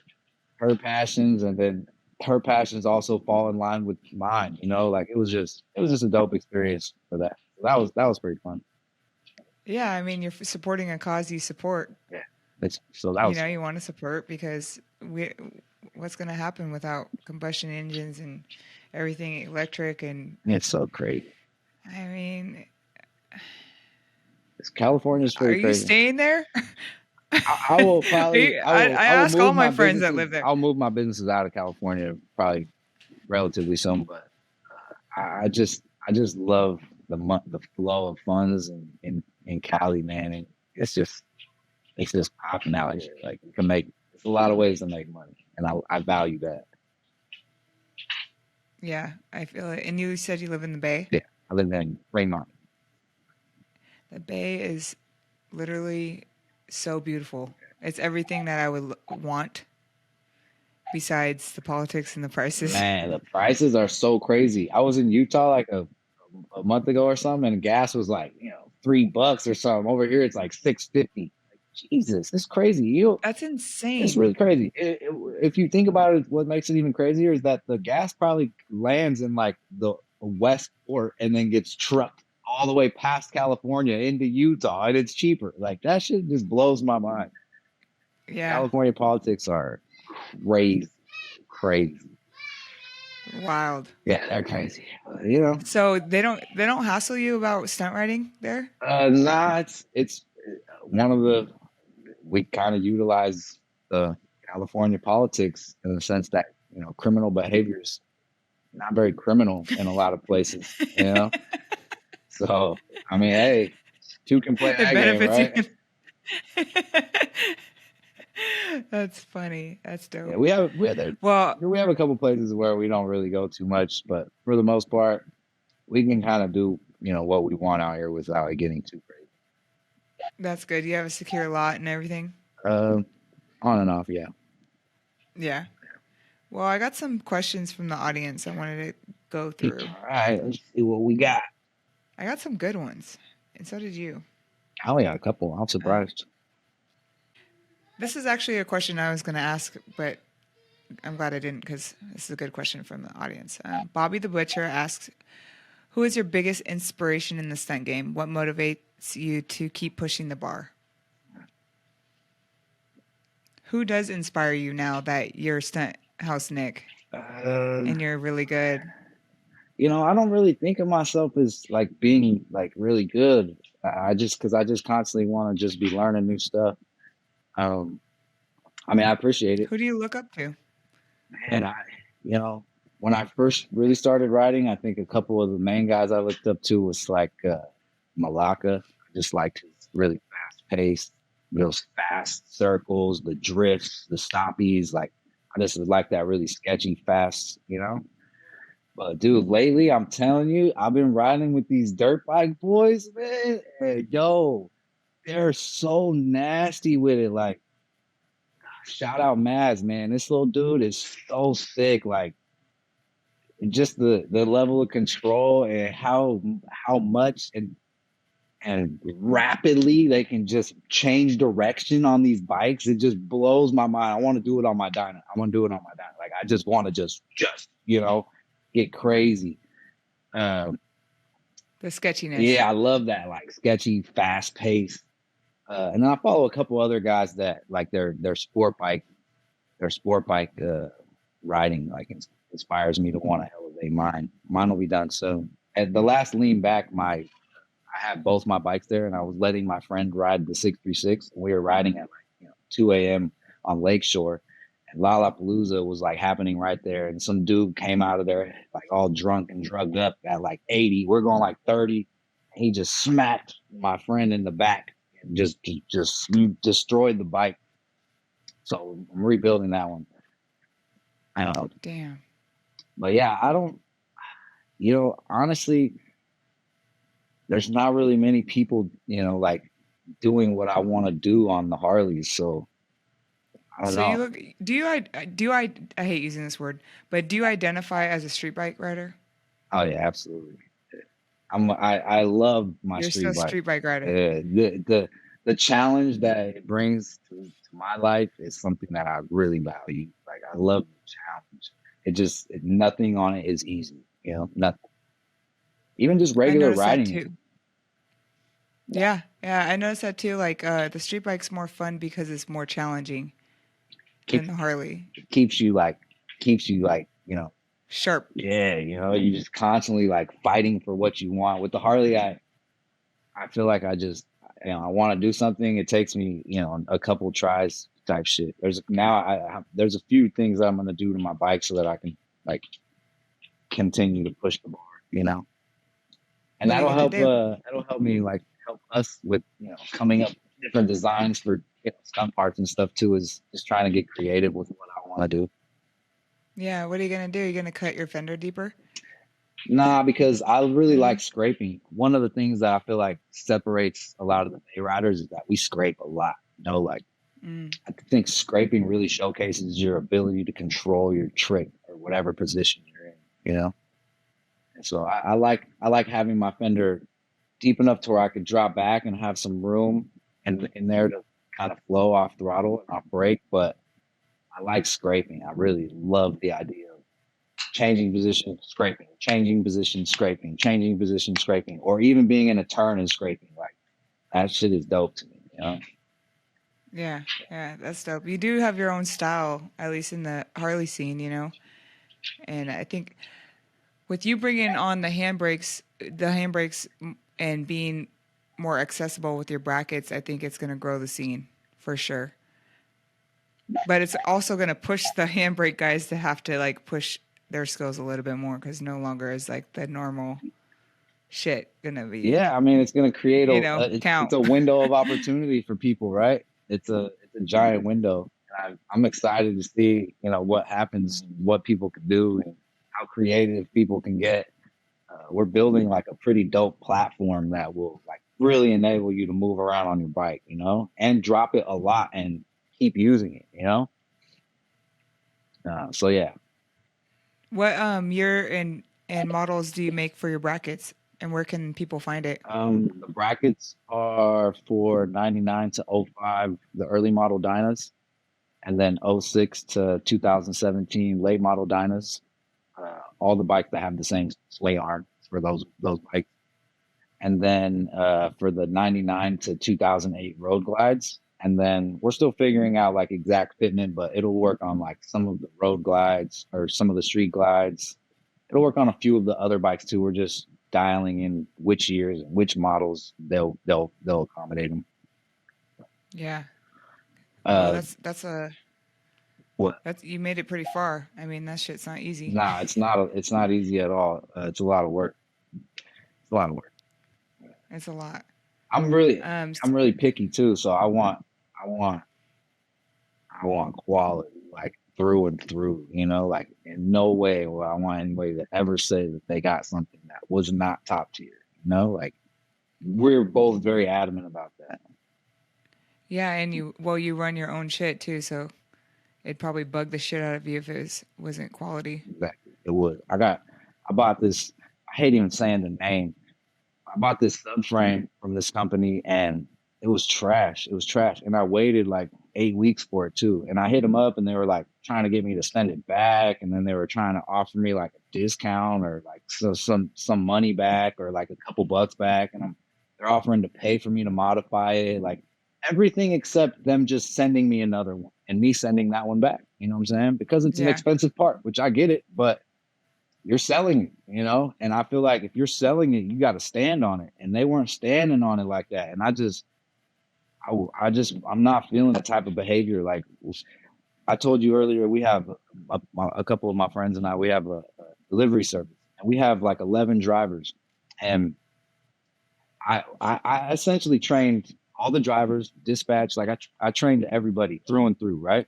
Speaker 1: her passions and then her passions also fall in line with mine, like it was just a dope experience for that. So that was pretty fun.
Speaker 2: Yeah, I mean, you're supporting a cause you support.
Speaker 1: Yeah. So that was fun.
Speaker 2: You want to support because what's going to happen without combustion engines and everything electric? And
Speaker 1: It's so crazy.
Speaker 2: I mean,
Speaker 1: California's
Speaker 2: are
Speaker 1: pretty
Speaker 2: you
Speaker 1: crazy.
Speaker 2: staying there?
Speaker 1: I will probably
Speaker 2: I
Speaker 1: I will
Speaker 2: ask all
Speaker 1: move
Speaker 2: my
Speaker 1: my
Speaker 2: friends that
Speaker 1: businesses.
Speaker 2: live there.
Speaker 1: I'll move my businesses out of California probably relatively soon, but I just love the flow of funds in Cali, man, and it's just popping out here. Like you can make there's a lot of ways to make money, and I value that.
Speaker 2: Yeah, I feel it. And you said you live in the Bay.
Speaker 1: Yeah, I live in Raymond.
Speaker 2: The Bay is literally so beautiful. It's everything that I would want besides the politics and the prices.
Speaker 1: Man, the prices are so crazy. I was in Utah like a month ago or something, and gas was like $3 or something. Over here, it's like 6.50. Like Jesus, it's crazy.
Speaker 2: That's
Speaker 1: It's
Speaker 2: insane.
Speaker 1: really crazy. If you think about it, what makes it even crazier is that the gas probably lands in like the West Port and then gets trucked all the way past California into Utah, and it's cheaper. Like that shit just blows my mind.
Speaker 2: Yeah.
Speaker 1: California politics are crazy, crazy.
Speaker 2: Wild.
Speaker 1: Yeah, they're crazy. You know,
Speaker 2: So they don't hassle you about stunt riding there?
Speaker 1: nah, it's one of the we kind of utilize the California politics in the sense that criminal behaviors not very criminal in a lot of places, you know. So I mean, hey, two can play
Speaker 2: It
Speaker 1: that game,
Speaker 2: benefits you.
Speaker 1: right?
Speaker 2: That's funny. That's
Speaker 1: Yeah,
Speaker 2: dope.
Speaker 1: we have
Speaker 2: Well,
Speaker 1: we have a couple places where we don't really go too much, but for the most part, we can kind of do what we want out here without it getting too crazy.
Speaker 2: that's good. You have a secure lot and everything.
Speaker 1: Um, on and off, yeah.
Speaker 2: Yeah. Well, I got some questions from the audience I wanted to go through.
Speaker 1: All right, let's see what we got.
Speaker 2: I got some good ones, and so did you.
Speaker 1: I only got a couple. I'm surprised.
Speaker 2: This is actually a question I was going to ask, but I'm glad I didn't because this is a good question from the audience. Bobby the Butcher asks, who is your biggest inspiration in the stunt game? What motivates you to keep pushing the bar? Who does inspire you now that you're Stunt House Nick?
Speaker 1: Uh,
Speaker 2: and you're really good?
Speaker 1: I don't really think of myself as like being like really good. Because I just constantly want to just be learning new stuff. Um, I mean, I appreciate it.
Speaker 2: Who do you look up to?
Speaker 1: And you know, when I first really started writing, I think a couple of the main guys I looked up to was like Malaka. I just liked his really fast pace, those fast circles, the drifts, the stoppies. Like I just like that really sketchy fast. But dude, lately I'm telling you, I've been riding with these dirt bike boys, man. And yo, they're so nasty with it. Like, shout out Maz, man. This little dude is so sick. Like, just the level of control and how much and rapidly they can just change direction on these bikes. It just blows my mind. I want to do it on my Dyna. I want to do it on my Dyna. Like I just want to just get crazy. Um,
Speaker 2: The sketchiness.
Speaker 1: yeah, I love that like sketchy, fast pace. And then I follow a couple other guys that like their sport bike riding like inspires me to want to elevate mine. Mine will be done soon. At the last lean back, I had both my bikes there, and I was letting my friend ride the 636. We were riding at like 2 a.m. on Lakeshore, and Lollapalooza was like happening right there. And some dude came out of there like all drunk and drugged up at like 80. We're going like 30. And he just smacked my friend in the back and just destroyed the bike. So I'm rebuilding that one. I don't know.
Speaker 2: Damn.
Speaker 1: But yeah, I don't, honestly, there's not really many people, like doing what I want to do on the Harleys. So I don't
Speaker 2: So you
Speaker 1: know.
Speaker 2: look. I hate using this word, but do you identify as a street bike rider?
Speaker 1: Oh yeah, absolutely. I love my
Speaker 2: You're still a
Speaker 1: street bike.
Speaker 2: street bike rider.
Speaker 1: The challenge that it brings to my life is something that I really value. Like I love the challenge. Nothing on it is easy. Nothing. Even just
Speaker 2: I
Speaker 1: regular
Speaker 2: noticed that
Speaker 1: riding.
Speaker 2: too. Yeah, yeah, I noticed that too. Like the street bike's more fun because it's more challenging than
Speaker 1: Keep,
Speaker 2: the Harley.
Speaker 1: keeps you like
Speaker 2: Sharp.
Speaker 1: yeah, you just constantly like fighting for what you want. With the Harley, I feel like I want to do something. It takes me, a couple tries type shit. There's a few things that I'm gonna do to my bike so that I can like continue to push the bar. And
Speaker 2: What are you gonna do?
Speaker 1: that'll help me like help us with coming up with different designs for stunt parts and stuff too. Is just trying to get creative with what I want to do.
Speaker 2: Yeah, what are you gonna do? You're gonna cut your fender deeper?
Speaker 1: Nah, because I really like
Speaker 2: Maybe.
Speaker 1: scraping. One of the things that I feel like separates a lot of the day riders is that we scrape a lot. Like
Speaker 2: Mm.
Speaker 1: I think scraping really showcases your ability to control your trick or whatever position you're in. And so I like having my fender deep enough to where I could drop back and have some room and in there to kind of flow off throttle and off brake. But I like scraping. I really love the idea of changing position, scraping, changing position, scraping, changing position, scraping, or even being in a turn and scraping. Like that shit is dope to me.
Speaker 2: Yeah, yeah, that's dope. You do have your own style, at least in the Harley scene. And I think with you bringing on the handbrakes and being more accessible with your brackets, I think it's going to grow the scene for sure. But it's also going to push the handbrake guys to have to like push their skills a little bit more because no longer is like the normal shit gonna be,
Speaker 1: Yeah, I mean, it's going to create it's
Speaker 2: count.
Speaker 1: a window of opportunity for people, right? It's a giant window. And I'm excited to see, what happens, what people can do, and how creative people can get. We're building like a pretty dope platform that will like really enable you to move around on your bike, and drop it a lot and keep using it. So yeah,
Speaker 2: What year and models do you make for your brackets, and where can people find it?
Speaker 1: the brackets are for 99 to '05, the early model Dynas, and then '06 to 2017 late model Dynas. All the bikes that have the same sway arm for those bikes. And then for the 99 to 2008 road glides, And then we're still figuring out like exact fitment, but it'll work on like some of the road glides or some of the street glides. It'll work on a few of the other bikes too. We're just dialing in which years and which models they'll accommodate them.
Speaker 2: Yeah. Well,
Speaker 1: Uh, what?
Speaker 2: that's you made it pretty far. I mean, that shit's not easy.
Speaker 1: Nah, it's not easy at all. It's a lot of work. It's a lot of work.
Speaker 2: It's a lot.
Speaker 1: I'm really
Speaker 2: Um,
Speaker 1: I'm really picky too, so I want I want quality, like through and through, you know, like in no way will I want anybody to ever say that they got something that was not top tier, you know, like we're both very adamant about that.
Speaker 2: yeah, and you run your own shit too, so it'd probably bug the shit out of you if wasn't quality.
Speaker 1: Exactly. It would. I bought this, I hate even saying the name. I bought this subframe from this company and it was trash. It was trash. And I waited like 8 weeks for it too. And I hit them up and they were like trying to get me to send it back. And then they were trying to offer me like a discount or like some money back or like a couple bucks back. And they're offering to pay for me to modify it. Like everything except them just sending me another one and me sending that one back. You know what I'm saying? Because it's an
Speaker 2: Yeah.
Speaker 1: expensive part, which I get it, but you're selling it, you know? And I feel like if you're selling it, you got to stand on it. And they weren't standing on it like that. And I'm not feeling that type of behavior. Like I told you earlier, we have a couple of my friends and we have a delivery service and we have like 11 drivers. And I essentially trained all the drivers, dispatch, like I trained everybody through and through, right?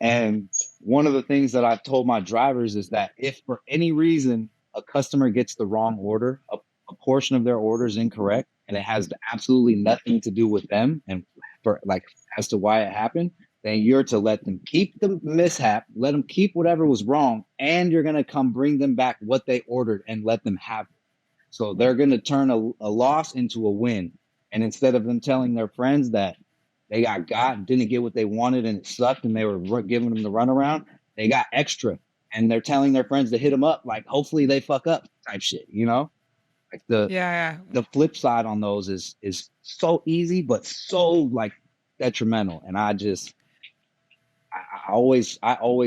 Speaker 1: And one of the things that I've told my drivers is that if for any reason a customer gets the wrong order, a portion of their order is incorrect, and it has absolutely nothing to do with them and for like as to why it happened, then you're to let them keep the mishap, let them keep whatever was wrong, and you're going to come bring them back what they ordered and let them have it. So they're going to turn a loss into a win. And instead of them telling their friends that they got and didn't get what they wanted and it sucked and they were giving them the runaround, they got extra. And they're telling their friends to hit them up, like hopefully they fuck up type shit, you know? Like
Speaker 2: Yeah.
Speaker 1: the flip side on those is so easy, but so like detrimental. And I always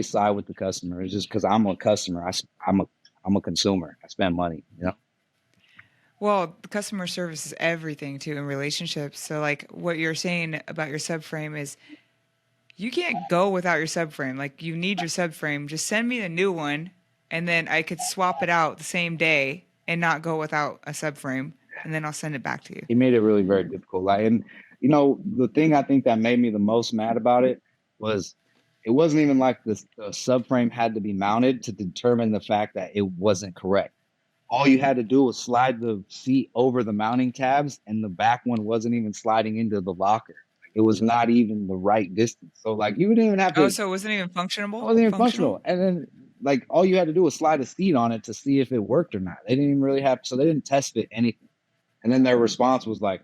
Speaker 1: side with the customer. It's just because I'm a customer. I'm a consumer. I spend money, you know?
Speaker 2: Well, the customer service is everything too in relationships. So like what you're saying about your subframe is you can't go without your subframe. Like you need your subframe. Just send me the new one and then I could swap it out the same day and not go without a subframe and then I'll send it back to you.
Speaker 1: He made it really very difficult. Like, and you know, the thing I think that made me the most mad about it was it wasn't even like the subframe had to be mounted to determine the fact that it wasn't correct. All you had to do was slide the seat over the mounting tabs, and the back one wasn't even sliding into the locker. It was not even the right distance. So like you didn't even have to.
Speaker 2: Oh,
Speaker 1: It
Speaker 2: so it wasn't even
Speaker 1: wasn't even
Speaker 2: functional?
Speaker 1: functional. And then like all you had to do was slide a seat on it to see if it worked or not. They didn't even really have. So they didn't test fit anything. And then their response was like,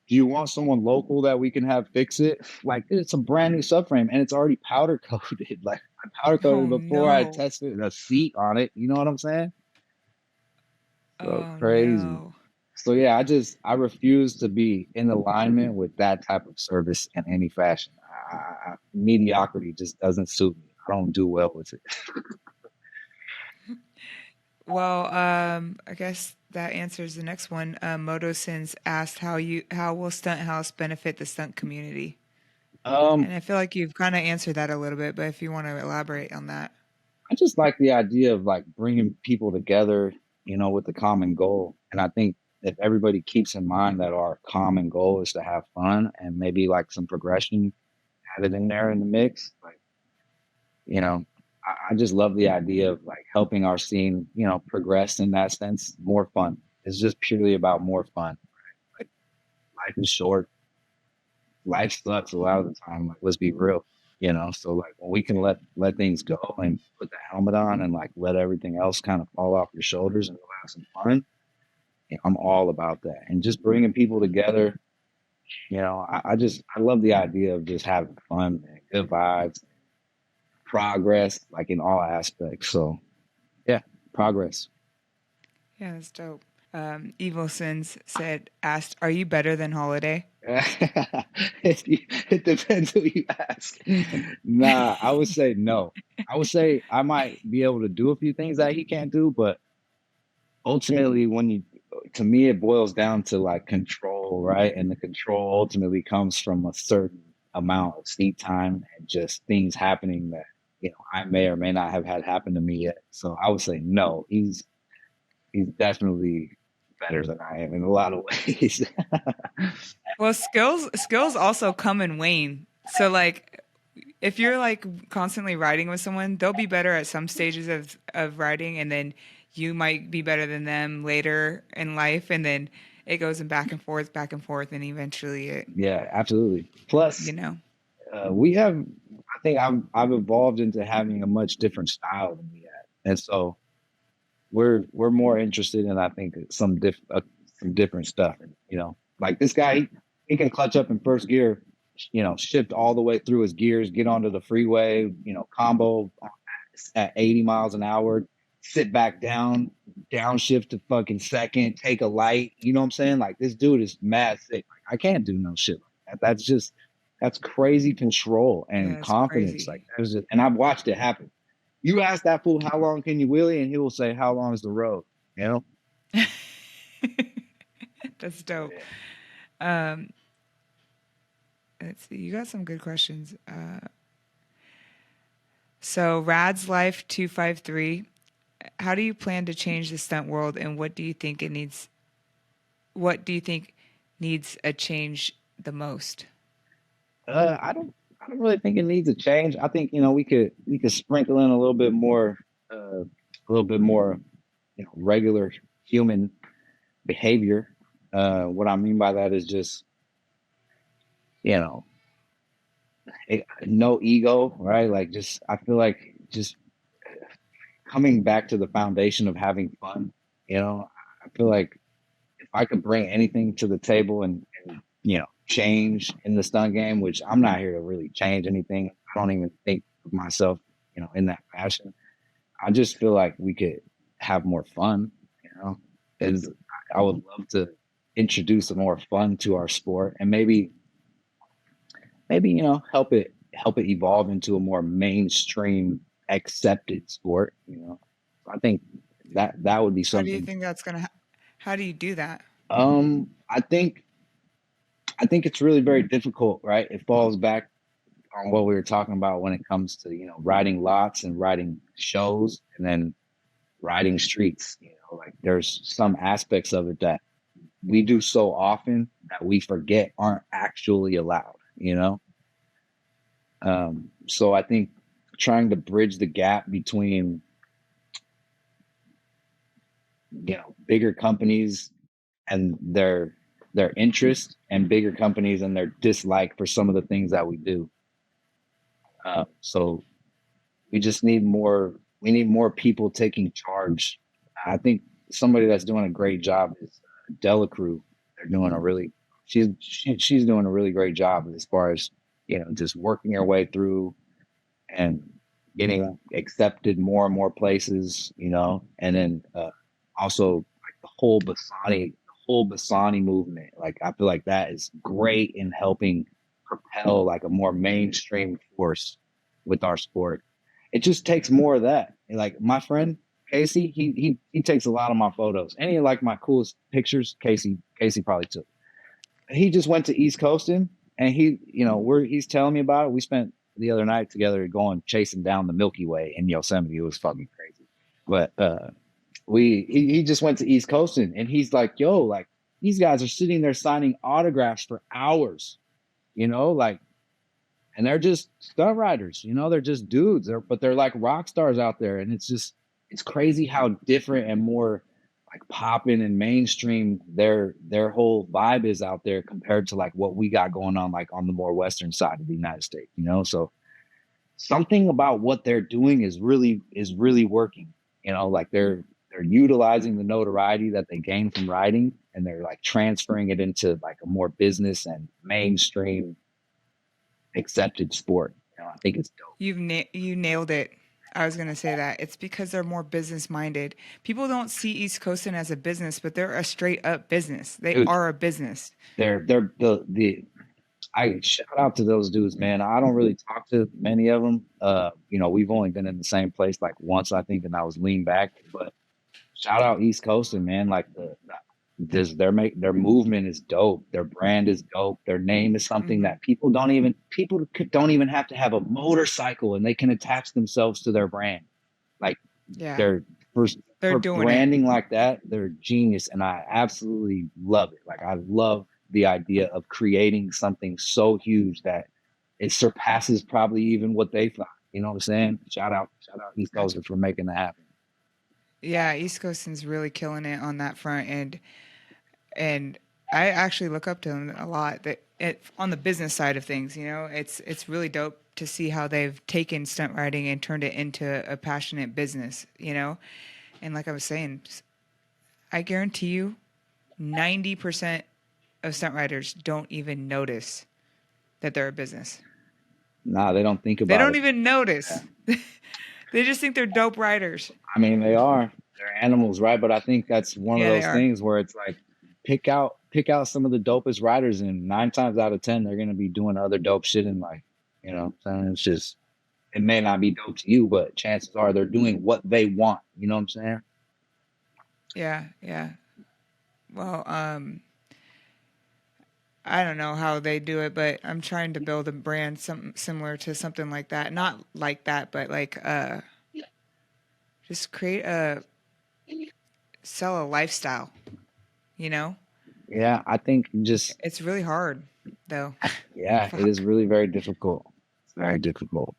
Speaker 1: "Do you want someone local that we can have fix it?" Like it's a brand new subframe and it's already powder coated. Like I powder coated
Speaker 2: Oh
Speaker 1: before I
Speaker 2: no.
Speaker 1: tested the seat on it. You know what I'm saying? So
Speaker 2: Oh
Speaker 1: crazy.
Speaker 2: no.
Speaker 1: So yeah, I refuse to be in alignment with that type of service in any fashion. Mediocrity just doesn't suit me. I don't do well with it.
Speaker 2: Well, I guess that answers the next one. MotoSins asked how will Stunt House benefit the stunt community?
Speaker 1: Um,
Speaker 2: And I feel like you've kind of answered that a little bit, but if you want to elaborate on that.
Speaker 1: I just like the idea of like bringing people together, you know, with the common goal. And I think if everybody keeps in mind that our common goal is to have fun and maybe like some progression added in there in the mix, like, you know, I just love the idea of like helping our scene, you know, progress in that sense. More fun. It's just purely about more fun. Like life is short. Life sucks a lot of the time. Like, let's be real, you know. So like when we can let things go and put the helmet on and like let everything else kind of fall off your shoulders and go have some fun, you know, I'm all about that. And just bringing people together, you know, I love the idea of just having fun and good vibes, progress, like in all aspects. So yeah, progress.
Speaker 2: Yeah, that's dope. Evil Sins asked, "Are you better than Holiday?"
Speaker 1: It depends who you ask. Nah, I would say no. I would say I might be able to do a few things that he can't do, but ultimately, to me, it boils down to like control, right? And the control ultimately comes from a certain amount of seat time and just things happening that, I may or may not have had happen to me yet. So I would say no. He's definitely better than I am in a lot of ways.
Speaker 2: Well, skills also come and wane. So like if you're like constantly riding with someone, they'll be better at some stages of riding, and then you might be better than them later in life, and then it goes in back and forth, and eventually it,
Speaker 1: Yeah, absolutely.
Speaker 2: you
Speaker 1: Plus,
Speaker 2: know.
Speaker 1: we have. I think I've evolved into having a much different style than we had, and so we're more interested in, I think, some different stuff. Like this guy, he can clutch up in first gear, shift all the way through his gears, get onto the freeway, combo at 80 miles an hour, sit back down, downshift to fucking second, take a light. You know what I'm saying? Like this dude is mad sick. Like, I can't do no shit like that. That's crazy control and
Speaker 2: Yeah, it's
Speaker 1: confidence. Like
Speaker 2: crazy.
Speaker 1: and I've watched it happen. You ask that fool how long can you wheelie, and he will say, "How long is the road?" You know?
Speaker 2: That's dope.
Speaker 1: Yeah.
Speaker 2: Um, let's see. You got some good questions. So Rad's Life 253. How do you plan to change the stunt world, and what do you think it needs? What do you think needs a change the most?
Speaker 1: I don't really think it needs a change. I think we could sprinkle in a little bit more regular human behavior. What I mean by that is just you know no ego, right? Like just I feel like just coming back to the foundation of having fun. I feel like if I could bring anything to the table and change in the stunt game, which I'm not here to really change anything. I don't even think of myself, in that fashion. I just feel like we could have more fun, you know. Is I would love to introduce some more fun to our sport and maybe help it evolve into a more mainstream accepted sport. I think that would be
Speaker 2: How do you
Speaker 1: something.
Speaker 2: think that's gonna? How do you do that?
Speaker 1: I think it's really very difficult, right? It falls back on what we were talking about when it comes to riding lots and riding shows and then riding streets. Like there's some aspects of it that we do so often that we forget aren't actually allowed. So I think trying to bridge the gap between bigger companies and their interest and bigger companies and their dislike for some of the things that we do. So we just need more. We need more people taking charge. I think somebody that's doing a great job is Delacruz. They're doing a really she's doing a really great job as far as just working her way through and getting accepted more and more places. And then also like the whole Basani movement. Like I feel like that is great in helping propel like a more mainstream force with our sport. It just takes more of that. Like my friend Casey, he takes a lot of my photos. Any of like my coolest pictures, Casey probably took. He just went to East Coasting and he's telling me about it. We spent the other night together going chasing down the Milky Way in Yosemite. It was fucking crazy. But he just went to East Coasting and he's like, yo, like these guys are sitting there signing autographs for hours, like, and they're just stunt riders, they're just dudes. But they're like rock stars out there. And it's crazy how different and more like popping and mainstream their whole vibe is out there compared to like what we got going on like on the more western side of the United States. So something about what they're doing is really working. Like they're utilizing the notoriety that they gain from riding and they're like transferring it into like a more business and mainstream accepted sport. I think it's dope.
Speaker 2: You nailed it. I was gonna say that it's because they're more business minded. People don't see East Coastin as a business, but they're a straight up business. They
Speaker 1: Dude,
Speaker 2: are a business.
Speaker 1: they're the I shout out to those dudes, man. I don't really talk to many of them. We've only been in the same place like once, I think, and I was lean back. But shout out East Coastin, man. Like their movement is dope. Their brand is dope. Their name is something
Speaker 2: Hmm.
Speaker 1: that people don't even have to have a motorcycle and they can attach themselves to their brand. Like
Speaker 2: Yeah,
Speaker 1: they're for
Speaker 2: they're
Speaker 1: for
Speaker 2: doing it.
Speaker 1: branding like that, they're genius, and I absolutely love it. Like I love the idea of creating something so huge that it surpasses probably even what they thought. You know what I'm saying? Shout out East
Speaker 2: That's
Speaker 1: Coast for making that happen.
Speaker 2: yeah. East Coastin's really killing it on that front, and I actually look up to them a lot. On the business side of things, it's really dope to see how they've taken stunt riding and turned it into a passionate business. And like I was saying, I guarantee you, 90% of stunt riders don't even notice that they're a business.
Speaker 1: Nah, they don't think
Speaker 2: They
Speaker 1: about
Speaker 2: don't
Speaker 1: it.
Speaker 2: even
Speaker 1: Yeah.
Speaker 2: notice. They just think they're dope riders.
Speaker 1: I mean, they're animals, right? But I think that's one of
Speaker 2: Yeah, they
Speaker 1: those
Speaker 2: are.
Speaker 1: things where it's like pick out some of the dopest riders, and 9 times out of 10, they're gonna be doing other dope shit in life. So it's just it may not be dope to you, but chances are they're doing what they want. You know what I'm saying?
Speaker 2: Yeah, yeah. Well, I don't know how they do it, but I'm trying to build a brand something similar to something like that. Not like that, but like just create a sell a lifestyle, you know?
Speaker 1: Yeah, I think just
Speaker 2: It's really hard though.
Speaker 1: yeah, it is
Speaker 2: Fuck.
Speaker 1: really very difficult. It's very difficult.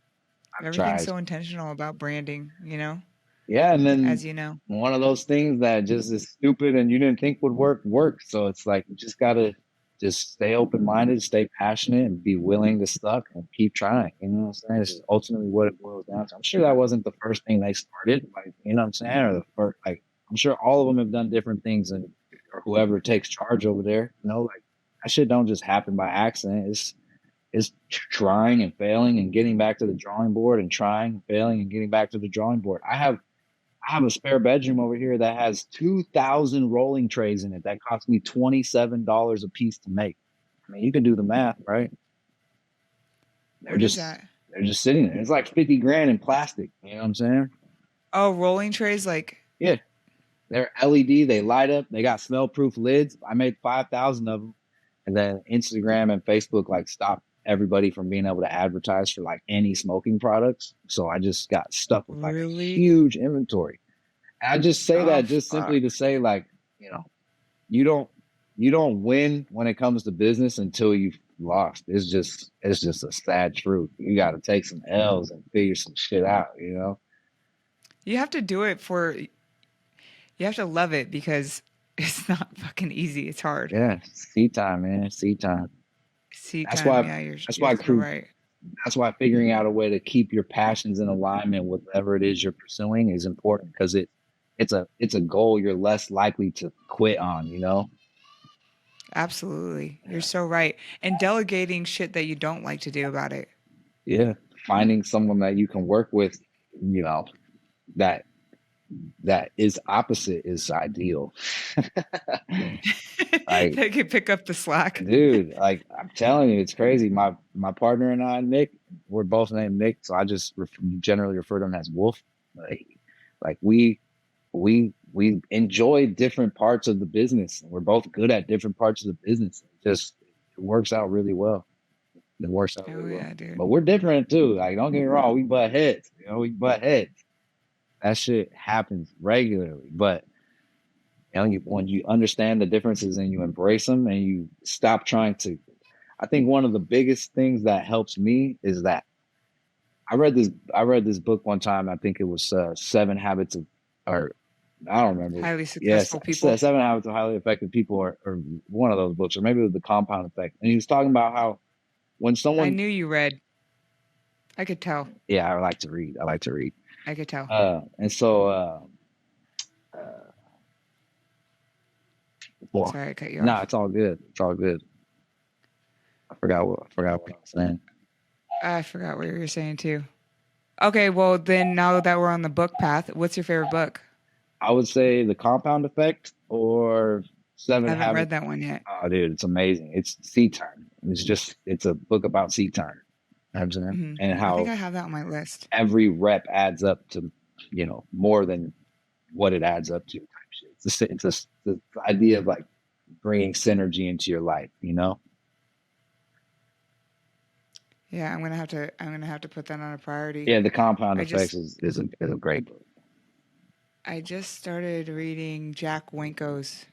Speaker 1: I've
Speaker 2: Everything's
Speaker 1: tried.
Speaker 2: so intentional about branding,
Speaker 1: Yeah, and then
Speaker 2: as you know.
Speaker 1: one of those things that just is stupid and you didn't think would work. So it's like you just gotta just stay open minded, stay passionate, and be willing to suck and keep trying. You know what I'm saying? It's ultimately what it boils down to. I'm sure that wasn't the first thing they started, like you know what I'm saying, or the first like I'm sure all of them have done different things, and or whoever takes charge over there, like that shit don't just happen by accident. It's trying and failing and getting back to the drawing board and trying and failing and getting back to the drawing board. I have a spare bedroom over here that has 2,000 rolling trays in it that cost me $27 a piece to make. I mean, you can do the math, right? They're
Speaker 2: What is
Speaker 1: just
Speaker 2: that?
Speaker 1: they're just sitting there. It's like 50 grand in plastic. You know what I'm saying?
Speaker 2: Oh, rolling trays like
Speaker 1: Yeah, they're LED. They light up. They got smell-proof lids. I made 5,000 of them, and then Instagram and Facebook like stopped everybody from being able to advertise for like any smoking products. So I just got stuck with like a
Speaker 2: really?
Speaker 1: huge inventory. And I just say
Speaker 2: Oh
Speaker 1: that just
Speaker 2: fuck.
Speaker 1: simply to say like, you know, you don't you don't win when it comes to business until you've lost. It's just a sad truth. You got to take some L's and figure some shit out.
Speaker 2: You have to do it for you have to love it because it's not fucking easy. It's hard.
Speaker 1: Yeah, seat time, man, seat time.
Speaker 2: Seat
Speaker 1: That's
Speaker 2: time,
Speaker 1: why
Speaker 2: yeah,
Speaker 1: that's
Speaker 2: you're
Speaker 1: why
Speaker 2: so
Speaker 1: crew
Speaker 2: right.
Speaker 1: that's why figuring out a way to keep your passions in alignment with whatever it is you're pursuing is important because it's a goal you're less likely to quit on.
Speaker 2: Absolutely. You're so right. And delegating shit that you don't like to do about it.
Speaker 1: Yeah, finding someone that you can work with, you know, that that is opposite is ideal. Like,
Speaker 2: They can pick up the slack.
Speaker 1: dude, like I'm telling you, it's crazy. My partner and I, Nick, we're both named Nick, so I just generally refer to him as Wolf. Like we enjoy different parts of the business. We're both good at different parts of the business. It works out really well. It works out
Speaker 2: Oh
Speaker 1: really well.
Speaker 2: yeah, dude.
Speaker 1: But we're different too. Like, don't get me wrong, we butt heads. We butt heads. That shit happens regularly. But when you understand the differences and you embrace them and you stop trying to, I think one of the biggest things that helps me is that I read this book one time. I think it was Seven Habits of, or I don't remember.
Speaker 2: Highly
Speaker 1: Yes,
Speaker 2: successful people.
Speaker 1: Seven Habits of Highly Effective People, or one of those books, or maybe it was the Compound Effect. And he was talking about how when
Speaker 2: I
Speaker 1: someone,
Speaker 2: knew you read. I could tell.
Speaker 1: yeah, I like to read. I like to read.
Speaker 2: I could tell.
Speaker 1: And so, well,
Speaker 2: Sorry I cut you
Speaker 1: no,
Speaker 2: off.
Speaker 1: it's all good. It's all good. I forgot what I was saying.
Speaker 2: I forgot what you were saying too. Okay, well then now that we're on the book path, what's your favorite book?
Speaker 1: I would say The Compound Effect or
Speaker 2: I
Speaker 1: Seven
Speaker 2: haven't
Speaker 1: Habits.
Speaker 2: read that one yet.
Speaker 1: Oh, dude, it's amazing. It's seed time. It's a book about seed time. You know what I'm saying? And
Speaker 2: I think
Speaker 1: how
Speaker 2: I have that on my list.
Speaker 1: every rep adds up to, more than what it adds up to. Type shit. The idea of like bringing synergy into your life, you know?
Speaker 2: Yeah, I'm gonna have to put that on a priority.
Speaker 1: Yeah, The Compound
Speaker 2: I
Speaker 1: Effects
Speaker 2: just
Speaker 1: is a great book.
Speaker 2: I just started reading Jack Winko's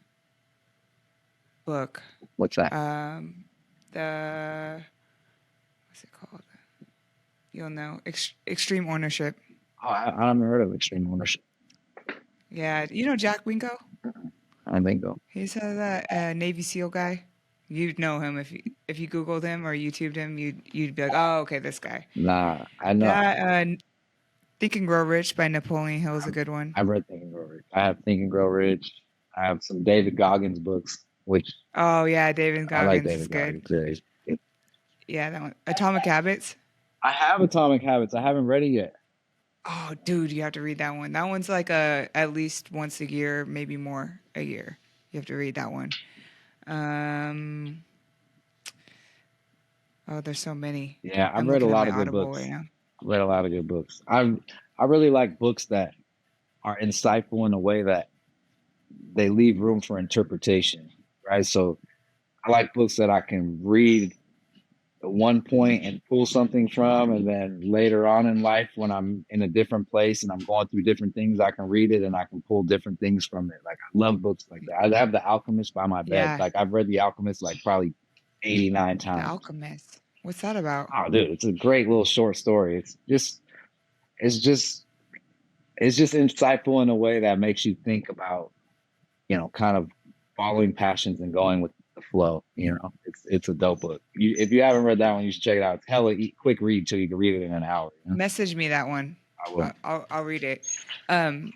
Speaker 2: book.
Speaker 1: What's that?
Speaker 2: The what's it called? You'll know. Extreme Ownership.
Speaker 1: Oh, I haven't heard of Extreme Ownership.
Speaker 2: Yeah, you know Jack Winko?
Speaker 1: I think so.
Speaker 2: He's that Navy SEAL guy. You'd know him if you Googled him or YouTubed him. You'd be like, oh, okay, this guy.
Speaker 1: Nah, I know.
Speaker 2: That Think and Grow Rich by Napoleon Hill is a good one.
Speaker 1: I've read Think and Grow Rich. I have Think and Grow Rich. I have some David Goggins books, which
Speaker 2: Oh yeah, David
Speaker 1: I like
Speaker 2: Goggins is
Speaker 1: David
Speaker 2: good.
Speaker 1: Goggins.
Speaker 2: Yeah, that one. Atomic Habits.
Speaker 1: I have Atomic Habits. I haven't read it yet.
Speaker 2: Oh, dude, you have to read that one. That one's like at least once a year, maybe more a year. You have to read that one. Um, oh, there's so many.
Speaker 1: Yeah, I've
Speaker 2: I'm
Speaker 1: read a
Speaker 2: looking at
Speaker 1: lot
Speaker 2: my
Speaker 1: of good
Speaker 2: Audible
Speaker 1: books.
Speaker 2: right now.
Speaker 1: Read a lot of good books. I really like books that are insightful in a way that they leave room for interpretation, right? So I like books that I can read at one point and pull something from, and then later on in life, when I'm in a different place and I'm going through different things, I can read it and I can pull different things from it. Like I love books like that. I have The Alchemist by my bed.
Speaker 2: Yeah,
Speaker 1: Like I've read The Alchemist like probably 89
Speaker 2: The
Speaker 1: times.
Speaker 2: Alchemist. What's that about?
Speaker 1: Oh, dude, it's a great little short story. It's just it's just insightful in a way that makes you think about, kind of following passions and going with the flow. It's a dope book. If you haven't read that one, you should check it out. It's hella quick read, so you can read it in an hour.
Speaker 2: Message me that one.
Speaker 1: I will.
Speaker 2: I'll read it. Um,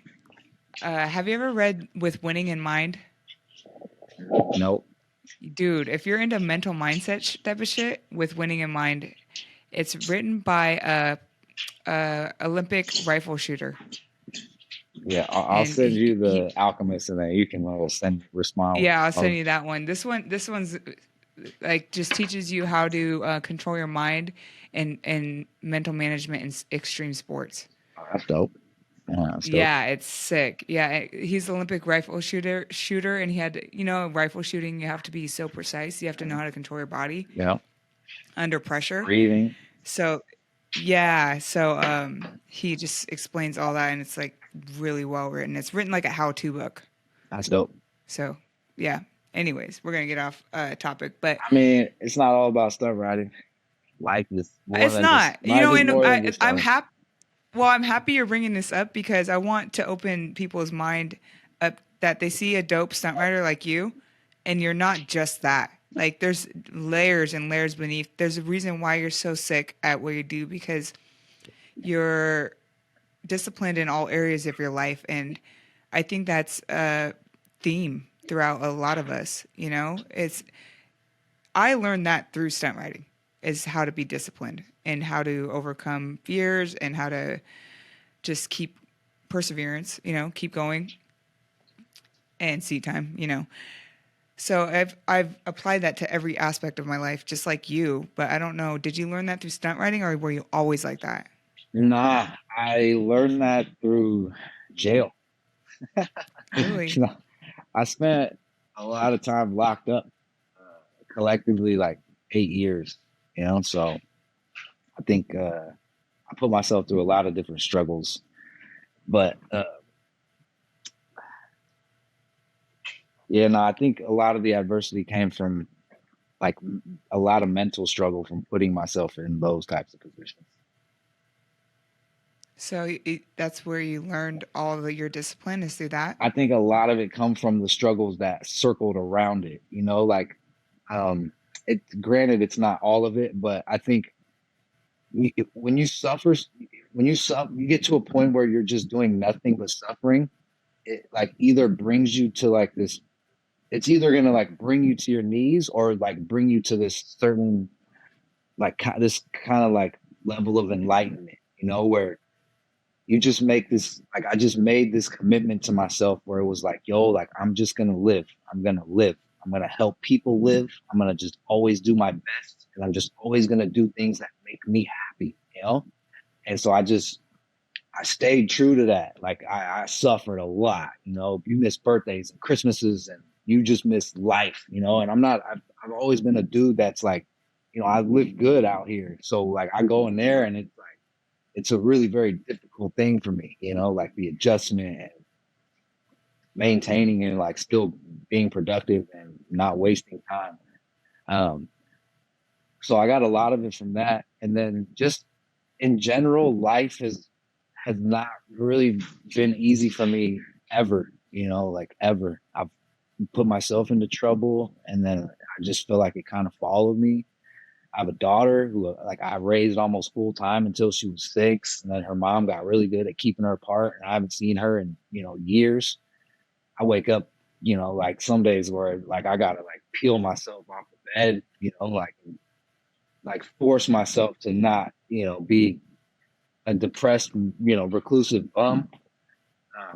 Speaker 2: have you ever read With Winning in Mind?
Speaker 1: Nope.
Speaker 2: Dude, if you're into mental mindset type of shit, With Winning in Mind, it's written by a Olympic rifle shooter.
Speaker 1: Yeah, I'll
Speaker 2: And
Speaker 1: send you The Alchemist, and then you can respond.
Speaker 2: yeah, I'll send you that one. This one's like just teaches you how to control your mind and mental management in extreme sports.
Speaker 1: Oh, that's dope. Yeah, that's dope.
Speaker 2: Yeah, it's sick. Yeah, he's the Olympic rifle shooter, and he had rifle shooting. You have to be so precise. You have to know how to control your body
Speaker 1: Yeah.
Speaker 2: under pressure.
Speaker 1: Breathing.
Speaker 2: So yeah, so he just explains all that, and it's like really well written. It's written like a how-to book.
Speaker 1: That's dope.
Speaker 2: So yeah. Anyways, we're gonna get off topic, but
Speaker 1: I mean, it's not all about stuff writing. Life is more
Speaker 2: it's
Speaker 1: than
Speaker 2: not.
Speaker 1: just life is more than just
Speaker 2: I'm
Speaker 1: stuff.
Speaker 2: happy. Well, I'm happy you're bringing this up because I want to open people's mind up that they see a dope stunt rider like you, and you're not just that. Like there's layers and layers beneath. There's a reason why you're so sick at what you do because you're disciplined in all areas of your life, and I think that's a theme throughout a lot of us. I learned that through stunt riding is how to be disciplined and how to overcome fears and how to just keep perseverance, keep going and seat time. So I've applied that to every aspect of my life, just like you. But I don't know, did you learn that through stunt riding or were you always like that?
Speaker 1: Nah, I learned that through jail.
Speaker 2: Really?
Speaker 1: I spent a lot of time locked up, collectively like 8 years. So I think I put myself through a lot of different struggles, but yeah, no, I think a lot of the adversity came from like a lot of mental struggle from putting myself in those types of positions.
Speaker 2: So that's where you learned all of your discipline is through that?
Speaker 1: I think a lot of it comes from the struggles that circled around it, like granted it's not all of it, but I think when you suffer, you get to a point where you're just doing nothing but suffering. It like either brings you to like this, it's either gonna like bring you to your knees or like bring you to this certain like this kind of like level of enlightenment. where you just make this, like, I just made this commitment to myself where it was like, yo, like, I'm just going to live. I'm going to live. I'm going to help people live. I'm going to just always do my best. And I'm just always going to do things that make me happy, And so I stayed true to that. Like I suffered a lot, you miss birthdays and Christmases and you just miss life, and I've always been a dude that's like, I live good out here. So like I go in there and it's like, it's a really very difficult thing for me, like the adjustment and maintaining and like still being productive and not wasting time. So I got a lot of it from that. And then just in general, life has not really been easy for me ever, like ever. I've put myself into trouble and then I just feel like it kind of followed me. I have a daughter who like I raised almost full time until she was 6. And then her mom got really good at keeping her apart. And I haven't seen her in, years. I wake up, like some days where like I gotta like peel myself off the bed, like force myself to not, be a depressed, reclusive bum.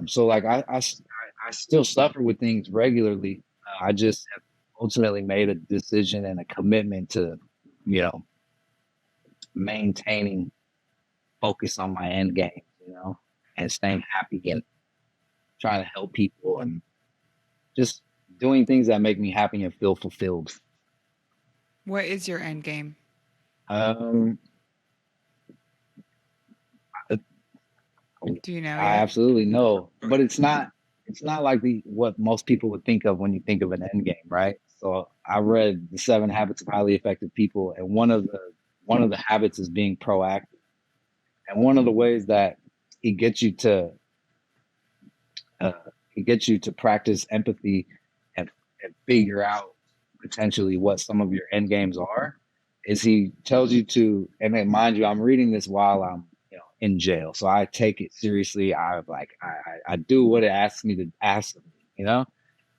Speaker 1: So like I still suffer with things regularly. I just have ultimately made a decision and a commitment to, maintaining focus on my end game, and staying happy and trying to help people and just doing things that make me happy and feel fulfilled.
Speaker 2: What is your end game? Do you know?
Speaker 1: I absolutely know, but it's not like what most people would think of when you think of an end game, right? So I read The 7 Habits of Highly Effective People, and one of the habits is being proactive. And one of the ways that he gets you to practice empathy and figure out potentially what some of your end games are is he tells you to, and then mind you, I'm reading this while I'm in jail, so I take it seriously. I do what it asks me to ask of me,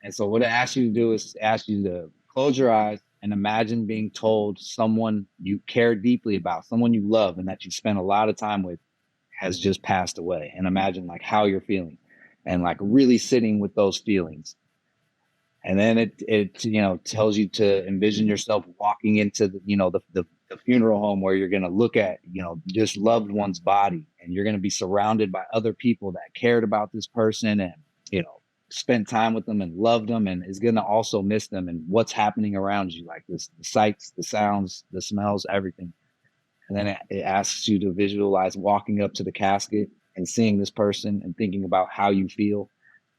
Speaker 1: and so what it asks you to do is ask you to close your eyes and imagine being told someone you care deeply about, someone you love and that you spend a lot of time with has just passed away, and imagine like how you're feeling and like really sitting with those feelings. And then it tells you to envision yourself walking into the funeral home where you're going to look at this loved one's body, and you're going to be surrounded by other people that cared about this person and spent time with them and loved them, and is going to also miss them, and what's happening around you, like the sights, the sounds, the smells, everything. And then it asks you to visualize walking up to the casket and seeing this person and thinking about how you feel,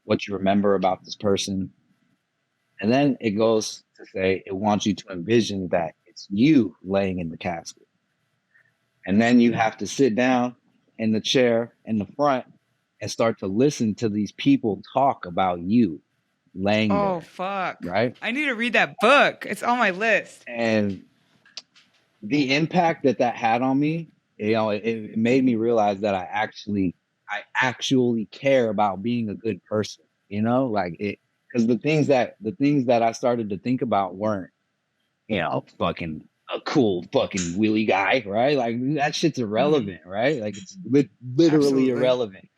Speaker 1: what you remember about this person. And then it goes to say it wants you to envision that it's you laying in the casket. And then you have to sit down in the chair in the front and start to listen to these people talk about you laying there.
Speaker 2: Oh, fuck.
Speaker 1: Right?
Speaker 2: I need to read that book. It's on my list.
Speaker 1: And the impact that had on me, it made me realize that I actually care about being a good person, like it, because the things that I started to think about weren't, fucking a cool fucking wheelie guy, right? Like that shit's irrelevant, right? Like it's literally
Speaker 2: Absolutely.
Speaker 1: irrelevant.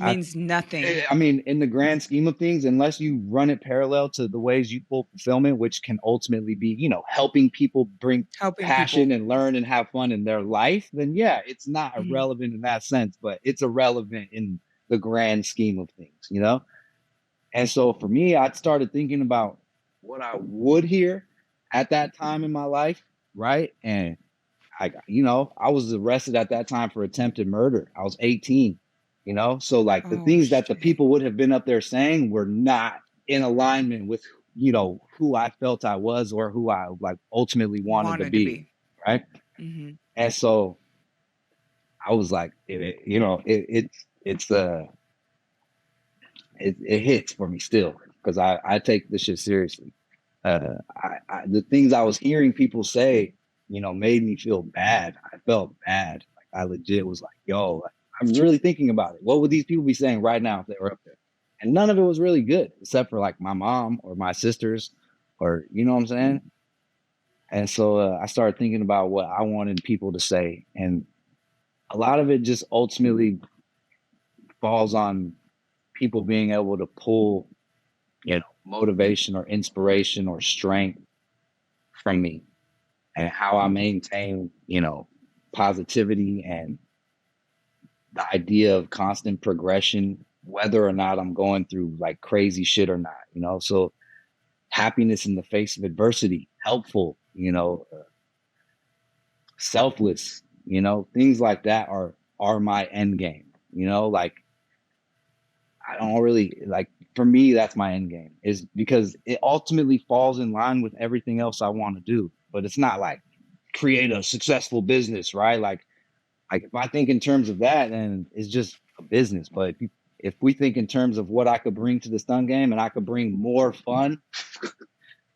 Speaker 2: Means nothing.
Speaker 1: I mean, in the grand scheme of things, unless you run it parallel to the ways you pull fulfillment, which can ultimately be, helping people bring passion and learn and have fun in their life, then yeah, it's not irrelevant in that sense, but it's irrelevant in the grand scheme of things, And so for me, I started thinking about what I would hear at that time in my life, right? And I was arrested at that time for attempted murder. I was 18. So like the things that the people would have been up there saying were not in alignment with, who I felt I was or who I like ultimately wanted to be. Right.
Speaker 2: Mm-hmm.
Speaker 1: And so I was like, it hits for me still because I take this shit seriously. The things I was hearing people say, made me feel bad. I felt bad. Like I legit was like, yo, I was really thinking about it. What would these people be saying right now if they were up there? And none of it was really good, except for like my mom or my sisters, or you know what I'm saying? And so I started thinking about what I wanted people to say. And a lot of it just ultimately falls on people being able to pull, motivation or inspiration or strength from me, and how I maintain, positivity and the idea of constant progression, whether or not I'm going through like crazy shit or not. So happiness in the face of adversity, helpful, selfless, things like that are my end game. Like I don't really like, for me, that's my end game, is because it ultimately falls in line with everything else I want to do. But it's not like create a successful business, right? Like if I think in terms of that, then it's just a business. But if we think in terms of what I could bring to the stunt game, and I could bring more fun,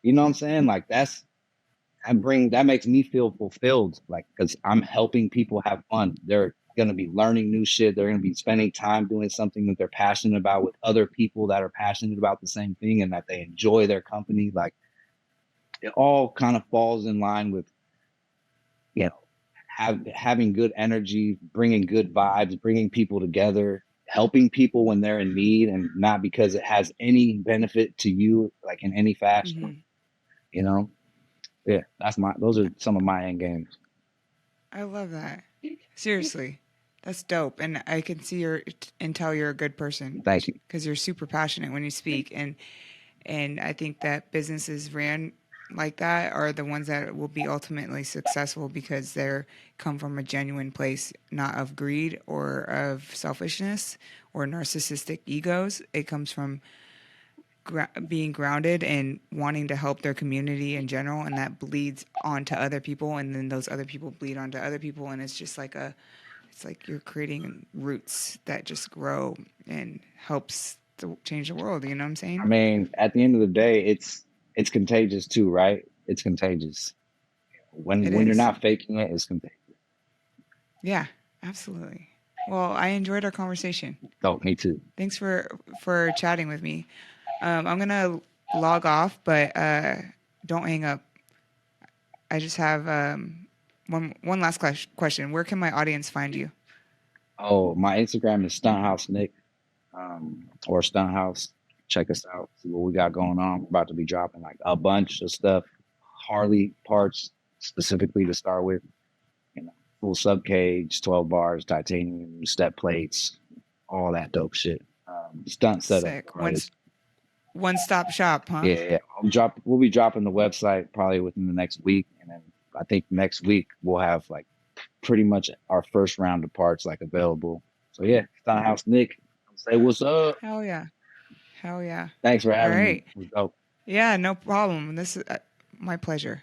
Speaker 1: you know what I'm saying? Like that makes me feel fulfilled, like, because I'm helping people have fun. They're going to be learning new shit. They're going to be spending time doing something that they're passionate about with other people that are passionate about the same thing and that they enjoy their company. Like it all kind of falls in line with, you know, having good energy, bringing good vibes, bringing people together, helping people when they're in need, and not because it has any benefit to you, like in any fashion,
Speaker 2: Mm-hmm.
Speaker 1: you know? Yeah, those are some of my end games.
Speaker 2: I love that. Seriously, that's dope. And I can see and tell you're a good person
Speaker 1: Thank you.
Speaker 2: because you're super passionate when you speak. And I think that businesses ran like that are the ones that will be ultimately successful because they're come from a genuine place, not of greed or of selfishness or narcissistic egos. It comes from being grounded and wanting to help their community in general, and that bleeds onto other people, and then those other people bleed onto other people, and it's just like it's like you're creating roots that just grow and helps to change the world. You know what I'm
Speaker 1: I
Speaker 2: saying?
Speaker 1: mean, at the end of the day, it's contagious too, right? It's contagious.
Speaker 2: It
Speaker 1: When you're
Speaker 2: is.
Speaker 1: not faking it, it's contagious.
Speaker 2: Yeah, absolutely. Well, I enjoyed our conversation.
Speaker 1: Oh, me too.
Speaker 2: Thanks for chatting with me. I'm gonna log off, but don't hang up. I just have one last question. Where can my audience find you?
Speaker 1: Oh, my Instagram is Stunt House Nick, or Stunt House. Check us out. See what we got going on. We're about to be dropping like a bunch of stuff, Harley parts specifically to start with. Full sub cage, 12 bars, titanium step plates, all that dope shit. Stunt setup
Speaker 2: Sick.
Speaker 1: artist.
Speaker 2: One stop shop, huh?
Speaker 1: Yeah. We'll be dropping the website probably within the next week, and then I think next week we'll have like pretty much our first round of parts like available. So yeah, Stunt House Nick, say what's up.
Speaker 2: Hell yeah. Hell yeah.
Speaker 1: Thanks for
Speaker 2: All
Speaker 1: having me.
Speaker 2: right.
Speaker 1: It was dope.
Speaker 2: Yeah, no problem. This is my pleasure.